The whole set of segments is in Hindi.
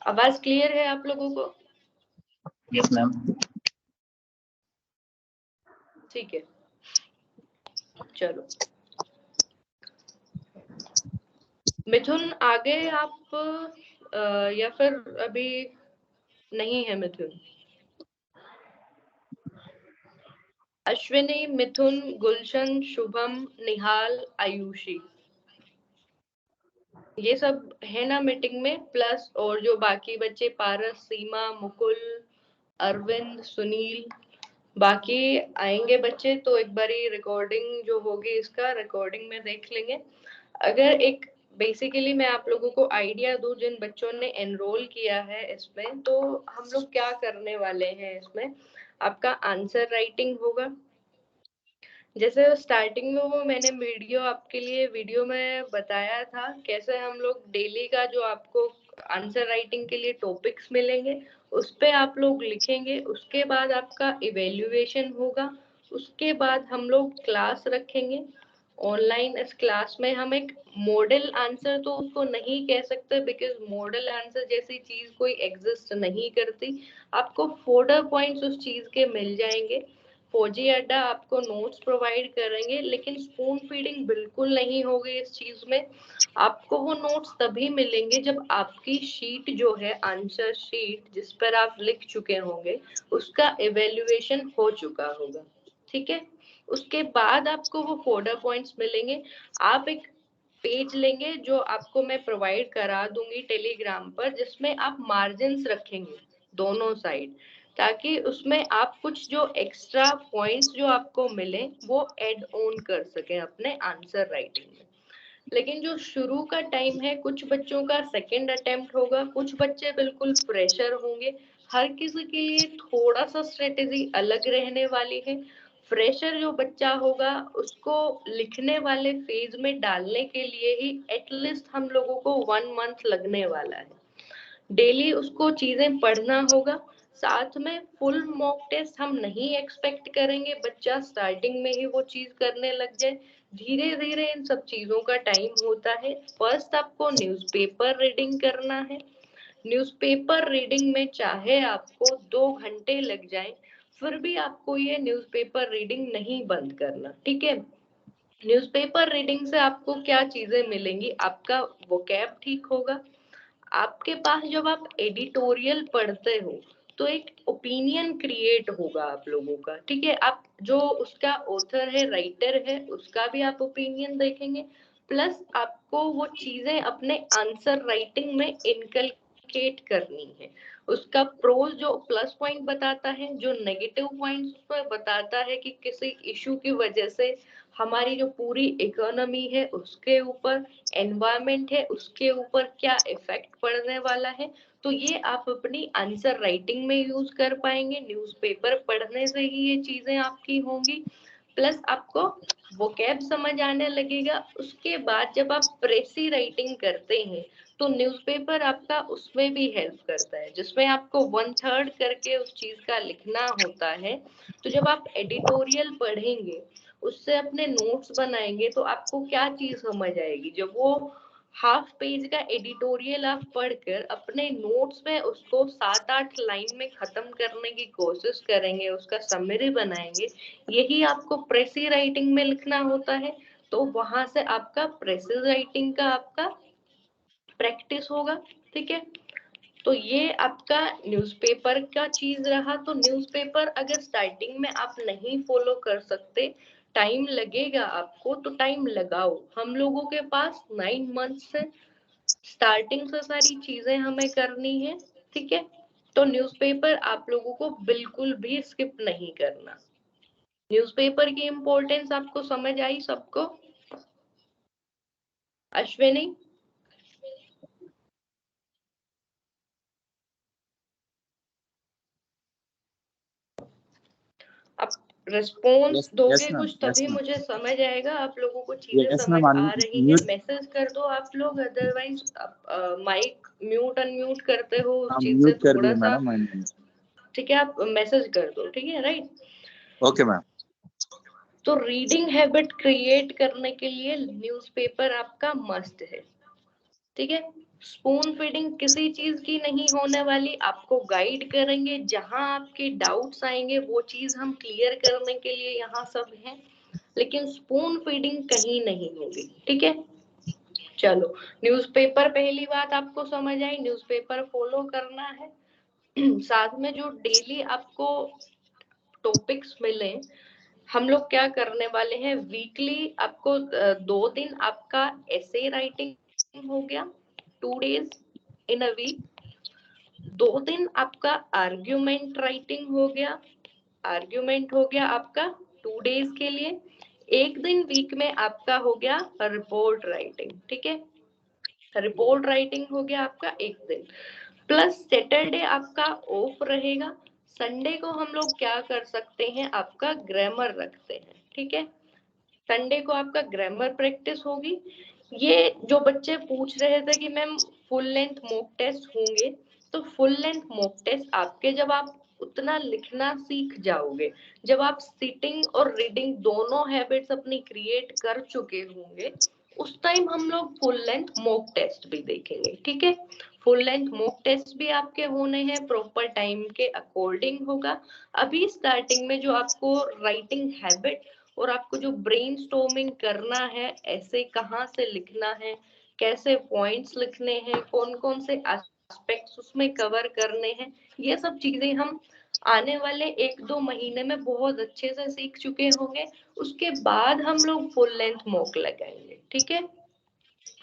आवाज क्लियर है आप लोगों को? Yes ma'am. ठीक है, चलो मिथुन आगे आप या फिर अभी नहीं है मिथुन? अश्विनी, मिथुन, गुलशन, शुभम, निहाल, आयुषी, ये सब है ना मीटिंग में? प्लस और जो बाकी बच्चे पारस, सीमा, मुकुल, अरविंद, सुनील, बाकी आएंगे बच्चे तो एक बारी रिकॉर्डिंग जो होगी इसका रिकॉर्डिंग में देख लेंगे। अगर एक बेसिकली मैं आप लोगों को आइडिया दूं जिन बच्चों ने एनरोल किया है इसमें, तो हम लोग क्या करने वाले हैं इसमें, आपका आंसर राइटिंग होगा। जैसे स्टार्टिंग में वो मैंने आपके लिए वीडियो में बताया था कैसे हम लोग डेली का जो आपको आंसर राइटिंग के लिए टॉपिक्स मिलेंगे उस पे आप लोग लिखेंगे, उसके बाद आपका इवेल्युएशन होगा, उसके बाद हम लोग क्लास रखेंगे ऑनलाइन। इस क्लास में हम एक मॉडल आंसर तो उसको नहीं कह सकते बिकॉज मॉडल आंसर जैसी चीज कोई एग्जिस्ट नहीं करती। आपको फोल्डर पॉइंट्स उस चीज के मिल जाएंगे। फौजी अड्डा आपको नोट्स प्रोवाइड करेंगे, लेकिन स्पून फीडिंग बिल्कुल नहीं होगी इस चीज में। आपको वो नोट्स तभी मिलेंगे जब आपकी शीट जो है आंसर शीट जिस पर आप लिख चुके होंगे उसका इवेल्युएशन हो चुका होगा, ठीक है। उसके बाद आपको वो फोल्डर पॉइंट्स मिलेंगे। आप एक पेज लेंगे जो आपको मैं प्रोवाइड करा दूंगी टेलीग्राम पर, जिसमें आप मार्जिन्स रखेंगे दोनों साइड, ताकि उसमें आप कुछ जो एक्स्ट्रा पॉइंट्स जो आपको मिले वो ऐड ऑन कर सकें अपने आंसर राइटिंग में। लेकिन जो शुरू का टाइम है, कुछ बच्चों का सेकंड अटेम्प्ट होगा, कुछ बच्चे बिल्कुल फ्रेशर होंगे, हर किसी के लिए थोड़ा सा स्ट्रेटेजी अलग रहने वाली है। फ्रेशर जो बच्चा होगा उसको लिखने वाले फेज में डालने के लिए ही एटलीस्ट हम लोगों को 1 मंथ लगने वाला है। डेली उसको चीजें पढ़ना होगा। साथ में फुल मॉक टेस्ट हम नहीं एक्सपेक्ट करेंगे बच्चा स्टार्टिंग में ही वो चीज करने लग जाए। धीरे धीरे इन सब चीजों का टाइम होता है। फर्स्ट आपको न्यूज़पेपर रीडिंग करना है। न्यूज़पेपर रीडिंग में चाहे आपको 2 घंटे लग जाए, फिर भी आपको ये न्यूज़पेपर रीडिंग नहीं बंद करना, ठीक है। न्यूज़पेपर रीडिंग से आपको क्या चीजें मिलेंगी, आपका वोकैब ठीक होगा। आपके पास जब आप एडिटोरियल पढ़ते हो तो एक ओपिनियन क्रिएट होगा आप लोगों का, ठीक है। आप जो उसका ऑथर है, राइटर है, उसका भी आप ओपिनियन देखेंगे। प्लस आपको वो चीजें अपने आंसर राइटिंग में इनकलकेट करनी है। उसका प्रोज जो प्लस पॉइंट बताता है, जो नेगेटिव पॉइंट्स पर बताता है कि किसी इशू की वजह से हमारी जो पूरी इकोनॉमी है उसके ऊपर, एनवायरमेंट है उसके ऊपर क्या इफेक्ट पड़ने वाला है, तो ये आप अपनी आंसर राइटिंग में यूज कर पाएंगे। न्यूज़पेपर पढ़ने से ही ये चीजें आपकी होंगी। प्लस आपको वोकैब समझ आने लगेगा। उसके बाद जब आप प्रेसी राइटिंग करते हैं तो न्यूज़पेपर आपका उसमें भी हेल्प करता है, जिसमें आपको 1/3 करके उस चीज का लिखना होता है। तो जब आप एडिटोरियल पढ़ेंगे, उससे अपने नोट्स बनाएंगे, तो आपको क्या चीज समझ आएगी, जब वो हाफ पेज का एडिटोरियल आप पढ़कर अपने नोट्स में उसको 7-8 लाइन में खत्म करने की कोशिश करेंगे, उसका समरी बनाएंगे। यही आपको प्रेसी राइटिंग में लिखना होता है। तो वहां से आपका प्रेसी राइटिंग का आपका प्रैक्टिस होगा, ठीक है। तो ये आपका न्यूज़पेपर का चीज रहा। तो न्यूज़पेपर अगर स्टार्टिंग में आप नहीं फॉलो कर सकते, टाइम लगेगा आपको, तो टाइम लगाओ। हम लोगों के पास 9 मंथ्स है, स्टार्टिंग से सारी चीजें हमें करनी है, ठीक है। तो न्यूज़पेपर आप लोगों को बिल्कुल भी स्किप नहीं करना। न्यूज़पेपर की इम्पोर्टेंस आपको समझ आई सबको? अश्विनी, आप रिस्पॉन्स दोगे कुछ तभी मुझे समझ आएगा आप लोगों को चीजें समझ आ रही है। मैसेज कर दो आप लोग, अदरवाइज माइक म्यूट अनम्यूट करते हो उस चीज से थोड़ा सा, ठीक है। आप मैसेज कर दो, ठीक है, राइट। Okay ma'am. तो रीडिंग हैबिट क्रिएट करने के लिए न्यूज़पेपर आपका मस्ट है, ठीक है। स्पून फीडिंग किसी चीज की नहीं होने वाली, आपको गाइड करेंगे, जहां आपके डाउट्स आएंगे वो चीज हम क्लियर करने के लिए यहाँ सब हैं, लेकिन स्पून फीडिंग कहीं नहीं होगी, ठीक है। चलो, न्यूज़पेपर पहली बात आपको समझ आई, न्यूज़पेपर फॉलो करना है। साथ में जो डेली आपको टॉपिक्स मिले, हम लोग क्या करने वाले हैं, वीकली आपको 2 दिन आपका एसे राइटिंग हो गया, 2 days इन अ वीक। 2 दिन आपका आर्ग्यूमेंट राइटिंग हो गया, आर्ग्यूमेंट हो गया आपका 2 days के लिए। 1 दिन वीक में आपका हो गया रिपोर्ट राइटिंग, ठीक है। रिपोर्ट राइटिंग हो गया आपका 1 दिन, प्लस सैटरडे आपका ऑफ रहेगा। संडे को हम लोग क्या कर सकते हैं, आपका ग्रामर रखते हैं, ठीक है। संडे को आपका ग्रामर प्रैक्टिस होगी। ये जो बच्चे पूछ रहे थे कि ma'am full length mock test होंगे, तो फुल लेंथ मॉक टेस्ट आपके, जब आप उतना लिखना सीख जाओगे, जब आप सिटिंग और रीडिंग दोनों हैबिट्स अपनी क्रिएट कर चुके होंगे, उस टाइम हम लोग फुल लेंथ मॉक टेस्ट भी देखेंगे, ठीक है। फुल लेंथ मॉक टेस्ट भी आपके होने हैं, प्रॉपर टाइम के अकॉर्डिंग होगा। अभी स्टार्टिंग में जो आपको राइटिंग हैबिट और आपको जो ब्रेनस्टॉर्मिंग करना है, ऐसे कहाँ से लिखना है, कैसे पॉइंट्स लिखने हैं, कौन कौन से एस्पेक्ट्स उसमें कवर करने हैं, ये सब चीजें हम आने वाले 1-2 महीने में बहुत अच्छे से सीख चुके होंगे। उसके बाद हम लोग फुल लेंथ मॉक लगाएंगे, ठीक है।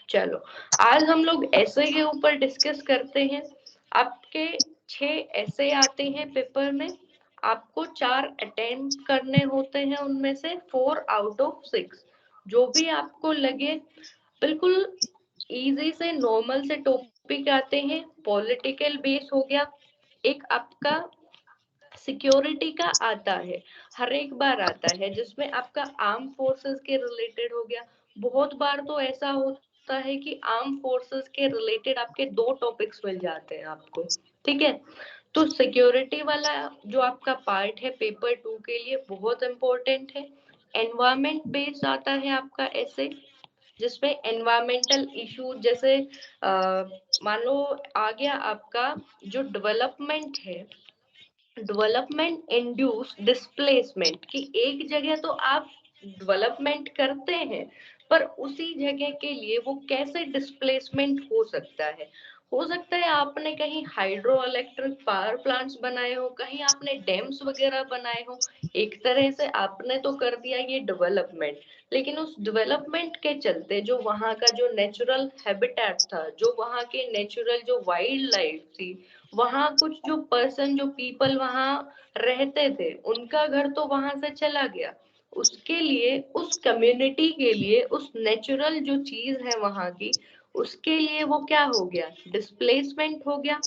चलो, आज हम लोग ऐसे के ऊपर डिस्कस करते हैं। आपके 6 ऐसे आते हैं पेपर में, आपको 4 अटेम्प्ट करने होते हैं, उनमें से 4 आउट ऑफ 6। जो भी आपको लगे, बिल्कुल इजी से नॉर्मल से टॉपिक आते हैं। पॉलिटिकल बेस हो गया, एक आपका सिक्योरिटी का आता है, हर एक बार आता है, जिसमें आपका आर्म फोर्सेस के रिलेटेड हो गया। बहुत बार तो ऐसा होता है कि आर्म फोर्सेस के रिलेटेड आपके 2 टॉपिक्स मिल जाते हैं आपको, ठीक है। तो सिक्योरिटी वाला जो आपका पार्ट है पेपर 2 के लिए बहुत इंपॉर्टेंट है। एनवायरमेंट बेस्ड आता है आपका ऐसे, जिसमें एनवायरमेंटल इशू जैसे मान लो आ गया आपका जो डेवलपमेंट है, डेवलपमेंट इंड्यूस डिस्प्लेसमेंट, कि एक जगह तो आप डेवलपमेंट करते हैं, पर उसी जगह के लिए वो कैसे डिस्प्लेसमेंट हो सकता है आपने कहीं हाइड्रो इलेक्ट्रिक पावर प्लांट्स बनाए हो, कहीं आपने डैम्स वगैरह बनाए हो, एक तरह से आपने तो कर दिया ये डेवलपमेंट, लेकिन उस डेवलपमेंट के चलते जो वहां का जो नेचुरल हैबिटेट था, जो वहां के नेचुरल जो वाइल्ड लाइफ थी, वहां कुछ जो पर्सन जो पीपल वहां रहते थे, उनका घर तो वहां से चला गया। उसके लिए, उस कम्युनिटी के लिए, उस नेचुरल जो चीज है वहां की, उसके लिए वो क्या हो गया, डिस्प्लेसमेंट हो गया।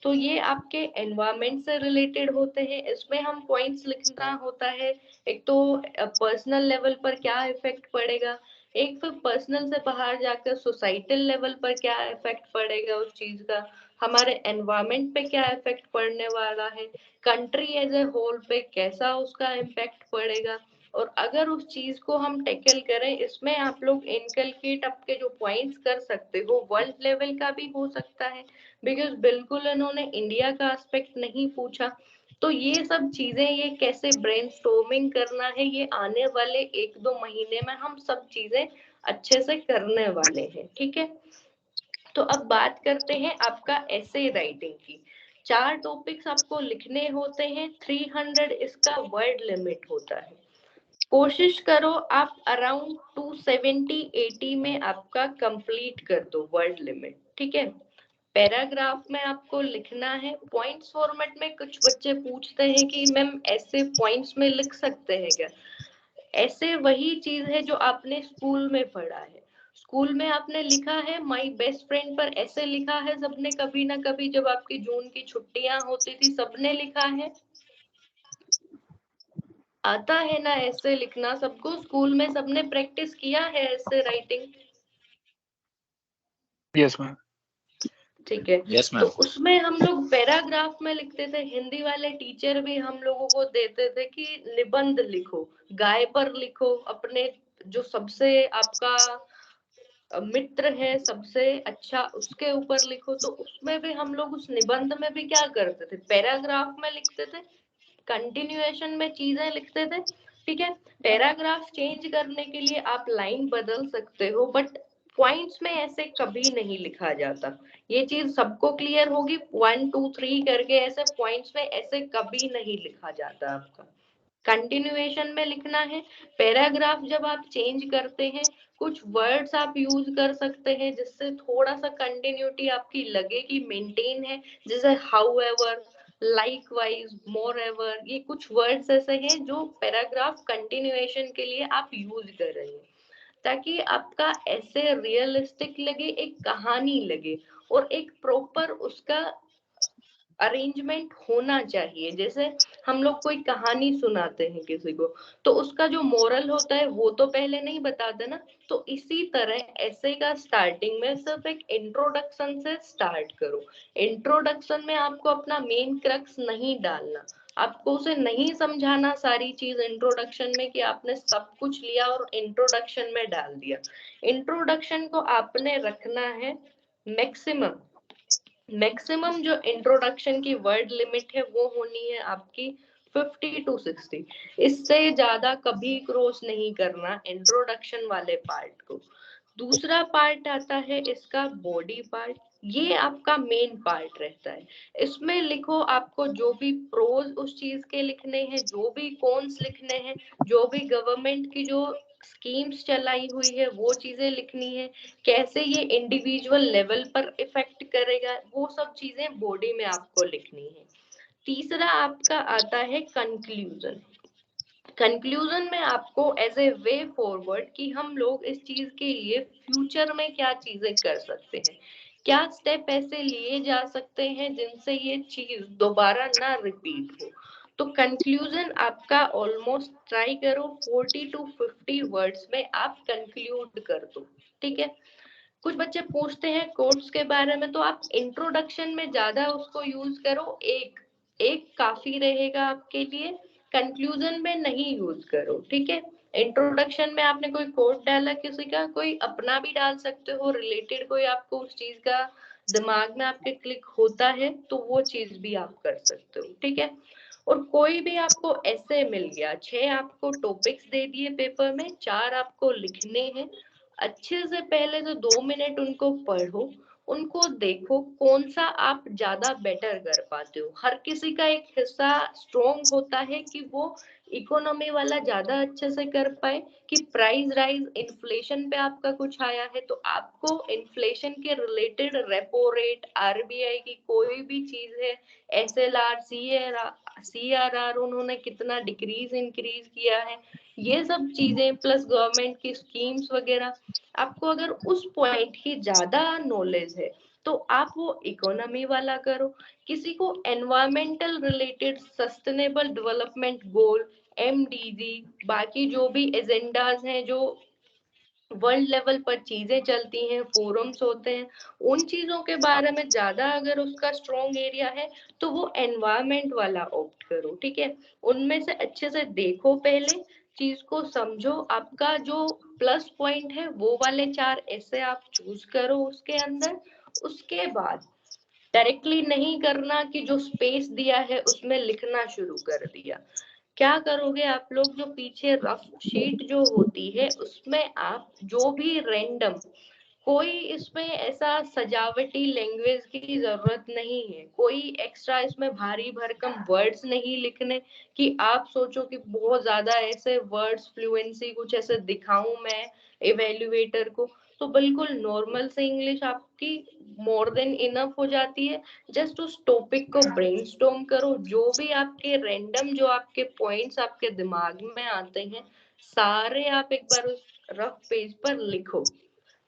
तो ये आपके एनवायरमेंट से रिलेटेड होते हैं, इसमें हम पॉइंट्स लिखना होता है। एक तो पर्सनल लेवल पर क्या इफेक्ट पड़ेगा, एक फिर पर्सनल से बाहर जाकर सोसाइटल लेवल पर क्या इफेक्ट पड़ेगा उस चीज का, हमारे एनवायरमेंट पे क्या इफेक्ट पड़ने वाला है, कंट्री एज ए होल पे कैसा उसका इम्पैक्ट पड़ेगा। और अगर उस चीज को हम टैकल करें, इसमें आप लोग इनकलकेट आपके जो पॉइंट्स कर सकते हो, वर्ल्ड लेवल का भी हो सकता है, बिकॉज बिल्कुल इन्होंने इंडिया का एस्पेक्ट नहीं पूछा। तो ये सब चीजें, ये कैसे ब्रेनस्टॉर्मिंग करना है, ये आने वाले 1-2 महीने में हम सब चीजें अच्छे से करने वाले हैं, ठीक है। तो अब बात करते हैं आपका ऐसे राइटिंग की। 4 टॉपिक्स आपको लिखने होते हैं, 300 इसका वर्ड लिमिट होता है। कोशिश करो आप अराउंड 270-80 में आपका कंप्लीट कर दो वर्ड लिमिट, ठीक है। पैराग्राफ में आपको लिखना है, पॉइंट्स फॉर्मेट में कुछ बच्चे पूछते हैं कि मैम ऐसे पॉइंट्स में लिख सकते हैं क्या। ऐसे वही चीज है जो आपने स्कूल में पढ़ा है, स्कूल में आपने लिखा है माय बेस्ट फ्रेंड पर ऐसे लिखा है सबने, कभी ना कभी जब आपकी जून की छुट्टियां होती थी सबने लिखा है, आता है ना ऐसे लिखना सबको, स्कूल में सबने प्रैक्टिस किया है ऐसे राइटिंग, यस मैम। ठीक है। यस तो मैम। उसमें हम लोग पैराग्राफ में लिखते थे, हिंदी वाले टीचर भी हम लोगों को देते थे कि निबंध लिखो, गाय पर लिखो, अपने जो सबसे आपका मित्र है सबसे अच्छा, उसके ऊपर लिखो। तो उसमें भी हम लोग उस निबंध में भी क्या करते थे, पैराग्राफ में लिखते थे, कंटिन्यूएशन में चीजें लिखते थे। ठीक है, पैराग्राफ चेंज करने के लिए आप लाइन बदल सकते हो, बट पॉइंट्स में ऐसे कभी नहीं लिखा जाता। ये चीज सबको क्लियर होगी, 1 2 3 करके ऐसे पॉइंट्स में ऐसे कभी नहीं लिखा जाता आपका। कंटिन्यूएशन में लिखना है। पैराग्राफ जब आप चेंज करते हैं, कुछ वर्ड्स आप यूज कर सकते हैं जिससे थोड़ा सा कंटिन्यूटी आपकी लगे कि मेंटेन है, जैसे how ever, like wise, more ever. ये कुछ वर्ड्स ऐसे हैं जो पैराग्राफ कंटिन्यूएशन के लिए आप यूज कर रहे हैं, ताकि आपका ऐसे रियलिस्टिक लगे, एक कहानी लगे, और एक प्रॉपर उसका अरेंजमेंट होना चाहिए। जैसे हम लोग कोई कहानी सुनाते हैं किसी को, तो उसका जो मोरल होता है वो तो पहले नहीं बताते ना। तो इसी तरह ऐसे का स्टार्टिंग में सिर्फ एक इंट्रोडक्शन से स्टार्ट करो। इंट्रोडक्शन में आपको अपना मेन क्रक्स नहीं डालना, आपको उसे नहीं समझाना सारी चीज इंट्रोडक्शन में कि आपने सब कुछ लिया और इंट्रोडक्शन में डाल दिया। इंट्रोडक्शन को आपने रखना है मैक्सिमम। मैक्सिमम जो इंट्रोडक्शन की वर्ड लिमिट है वो होनी है आपकी 50 to 60। इससे ज्यादा कभी क्रॉस नहीं करना इंट्रोडक्शन वाले पार्ट को। दूसरा पार्ट आता है इसका बॉडी पार्ट। ये आपका मेन पार्ट रहता है। इसमें लिखो, आपको जो भी प्रोज उस चीज के लिखने हैं, जो भी कॉन्स लिखने हैं, जो भी गवर्नमेंट की जो स्कीम्स चलाई हुई है वो चीजें लिखनी है, कैसे ये इंडिविजुअल लेवल पर इफेक्ट करेगा, वो सब चीजें बॉडी में आपको लिखनी है। तीसरा आपका आता है कंक्लूजन। कंक्लूजन में आपको एज ए वे फॉरवर्ड कि हम लोग इस चीज के लिए फ्यूचर में क्या चीजें कर सकते हैं, क्या स्टेप ऐसे लिए जा सकते हैं जिनसे ये चीज दोबारा ना रिपीट हो। तो कंक्लूजन आपका ऑलमोस्ट ट्राई करो 40 to 50 वर्ड्स में आप कंक्लूड कर दो। ठीक है, कुछ बच्चे पूछते हैं कोट्स के बारे में, तो आप इंट्रोडक्शन में ज्यादा उसको यूज करो, एक एक काफी रहेगा आपके लिए। कंक्लूजन में नहीं यूज करो। ठीक है, इंट्रोडक्शन में आपने कोई कोट डाला किसी का, कोई अपना भी डाल सकते हो रिलेटेड, कोई आपको उस चीज का दिमाग में आपके क्लिक होता है तो वो चीज भी आप कर सकते हो। ठीक है, और कोई भी आपको ऐसे मिल गया, 6 आपको टॉपिक्स दे दिए पेपर में, 4 आपको लिखने हैं, अच्छे से पहले तो 2 मिनट उनको पढ़ो, उनको देखो कौन सा आप ज्यादा बेटर कर पाते हो। हर किसी का एक हिस्सा स्ट्रोंग होता है कि वो इकोनॉमी वाला ज्यादा अच्छे से कर पाए, कि प्राइस राइज इन्फ्लेशन पे आपका कुछ आया है तो आपको इन्फ्लेशन के रिलेटेड रेपो रेट, आरबीआई की कोई भी चीज है, एसएलआर, सीआरआर उन्होंने कितना डिक्रीज इंक्रीज किया है, ये सब चीजें प्लस गवर्नमेंट की स्कीम्स वगैरह, आपको अगर उस पॉइंट की ज्यादा नॉलेज है तो आप वो इकोनॉमी वाला करो। किसी को environmental related sustainable development goal, MDG, बाकी जो भी एजेंडाज हैं जो वर्ल्ड लेवल पर चीजें चलती हैं, फोरम्स होते हैं, उन चीजों के बारे में ज्यादा अगर उसका स्ट्रॉन्ग एरिया है तो वो एनवायरमेंट वाला ऑप्ट करो। ठीक है, उनमें से अच्छे से देखो, पहले चीज को समझो, आपका जो प्लस पॉइंट है वो वाले 4 ऐसे आप चूज करो उसके अंदर। उसके बाद डायरेक्टली नहीं करना कि जो स्पेस दिया है उसमें लिखना शुरू कर दिया। क्या करोगे आप लोग, जो पीछे रफ शीट जो होती है उसमें आप जो भी रैंडम, कोई इसमें ऐसा सजावटी लैंग्वेज की जरूरत नहीं है, कोई एक्स्ट्रा इसमें भारी भरकम वर्ड्स नहीं लिखने कि आप सोचो कि बहुत ज्यादा ऐसे वर्ड्स फ्लुएंसी कुछ ऐसे दिखाऊं मैं इवेल्युएटर को। तो बिल्कुल नॉर्मल से इंग्लिश आपकी मोर देन इनफ हो जाती है। जस्ट उस टॉपिक को ब्रेनस्टॉर्म करो, जो भी आपके रैंडम जो आपके पॉइंट्स आपके दिमाग में आते हैं सारे आप एक बार उस रफ पेज पर लिखो।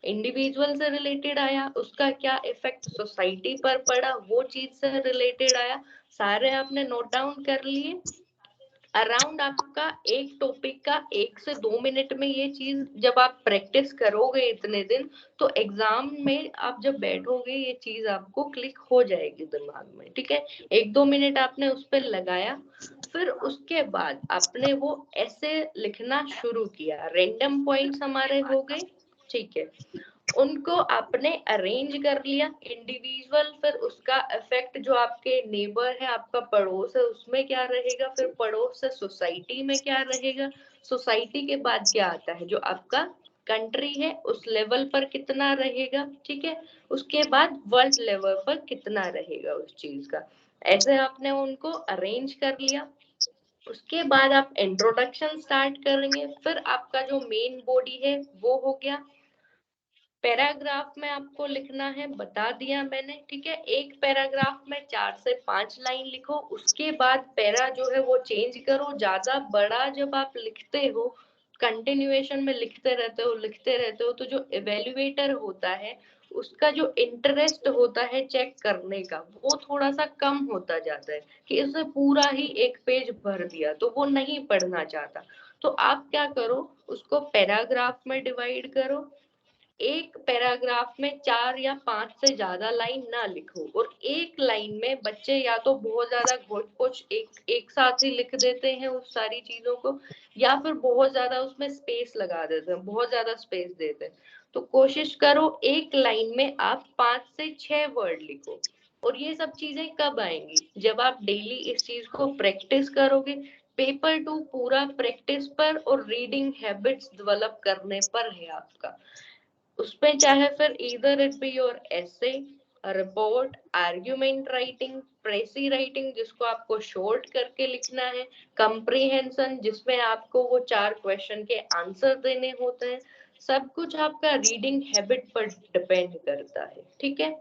इंडिविजुअल से रिलेटेड आया, उसका क्या इफेक्ट सोसाइटी पर पड़ा, वो चीज से रिलेटेड आया, सारे आपने नोट डाउन कर लिए। अराउंड आपका एक टॉपिक का 1 से 2 मिनट में ये चीज जब आप प्रैक्टिस करोगे इतने दिन, तो एग्जाम में आप जब बैठोगे ये चीज आपको क्लिक हो जाएगी दिमाग में। ठीक है, 1 2 मिनट आपने उस पर लगाया, फिर उसके बाद आपने वो ऐसे लिखना शुरू किया, रैंडम पॉइंट्स हमारे हो गए। ठीक है, उनको आपने अरेंज कर लिया इंडिविजुअल, फिर उसका इफेक्ट जो आपके नेबर है, आपका पड़ोस है, उसमें क्या रहेगा, फिर पड़ोस से सोसाइटी में क्या रहेगा, सोसाइटी के बाद क्या आता है जो आपका कंट्री है, उस लेवल पर कितना रहेगा, ठीक है, उसके बाद वर्ल्ड लेवल पर कितना रहेगा उस चीज का। ऐसे आपने उनको अरेंज कर लिया। उसके बाद आप इंट्रोडक्शन स्टार्ट करेंगे, फिर आपका जो मेन बॉडी है वो हो गया। पैराग्राफ में आपको लिखना है, बता दिया मैंने, ठीक है, एक पैराग्राफ में 4 से 5 लाइन लिखो। उसके बाद पैरा जो है वो चेंज करो, ज्यादा बड़ा जब आप लिखते हो, कंटिन्यूएशन में लिखते रहते हो, तो जो इवेल्युएटर होता है उसका जो इंटरेस्ट होता है चेक करने का, वो थोड़ा सा कम होता जाता है कि इसने पूरा ही एक पेज भर दिया, तो वो नहीं पढ़ना चाहता। तो आप क्या करो, उसको पैराग्राफ में डिवाइड करो। एक पैराग्राफ में 4 या 5 से ज्यादा लाइन ना लिखो, और एक लाइन में बच्चे या तो बहुत ज्यादा घोट पोच एक साथ ही लिख देते हैं उस सारी चीजों को, या फिर बहुत ज्यादा उसमें स्पेस लगा देते हैं, बहुत ज्यादा स्पेस देते हैं। तो कोशिश करो एक लाइन में आप 5 से 6 वर्ड लिखो। और ये सब चीजें कब आएंगी, जब आप डेली इस चीज को प्रैक्टिस करोगे। पेपर 2 पूरा प्रैक्टिस पर और रीडिंग हैबिट्स डेवलप करने पर है आपका। उसमें चाहे फिर इधर it be your essay, report, argument writing, प्रेसी writing जिसको आपको शॉर्ट करके लिखना है, कंप्रीहेंशन जिसमें आपको वो 4 क्वेश्चन के आंसर देने होते हैं, सब कुछ आपका रीडिंग हैबिट पर डिपेंड करता है, ठीक है।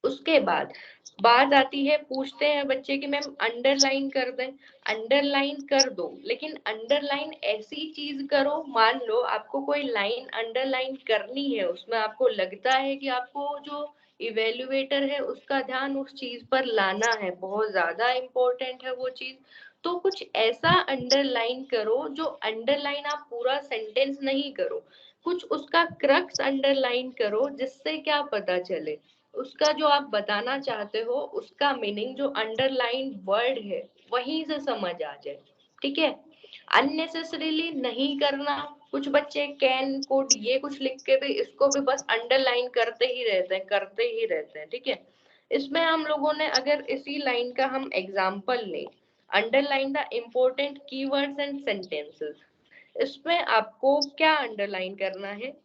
उसके बाद बात आती है, पूछते हैं बच्चे कि मैम अंडरलाइन कर दें। अंडरलाइन कर दो, लेकिन अंडरलाइन ऐसी चीज करो, मान लो आपको कोई लाइन अंडरलाइन करनी है, उसमें आपको लगता है कि आपको जो इवेल्युएटर है उसका ध्यान उस चीज पर लाना है, बहुत ज्यादा इंपॉर्टेंट है वो चीज, तो कुछ ऐसा अंडरलाइन करो, जो अंडरलाइन आप पूरा सेंटेंस नहीं करो, कुछ उसका क्रक्स अंडरलाइन करो, जिससे क्या पता चले, उसका जो आप बताना चाहते हो उसका मीनिंग जो अंडरलाइन वर्ड है वहीं से समझ आ जाए, ठीक है। अननेसेसरीली नहीं करना। कुछ बच्चे कैन कोड ये कुछ लिख के भी इसको भी बस अंडरलाइन करते ही रहते हैं, ठीक है। इसमें हम लोगों ने अगर इसी लाइन का हम एग्जाम्पल लें, underline the important keywords and sentences, इसमें आपको क्या अंडरलाइन करना है,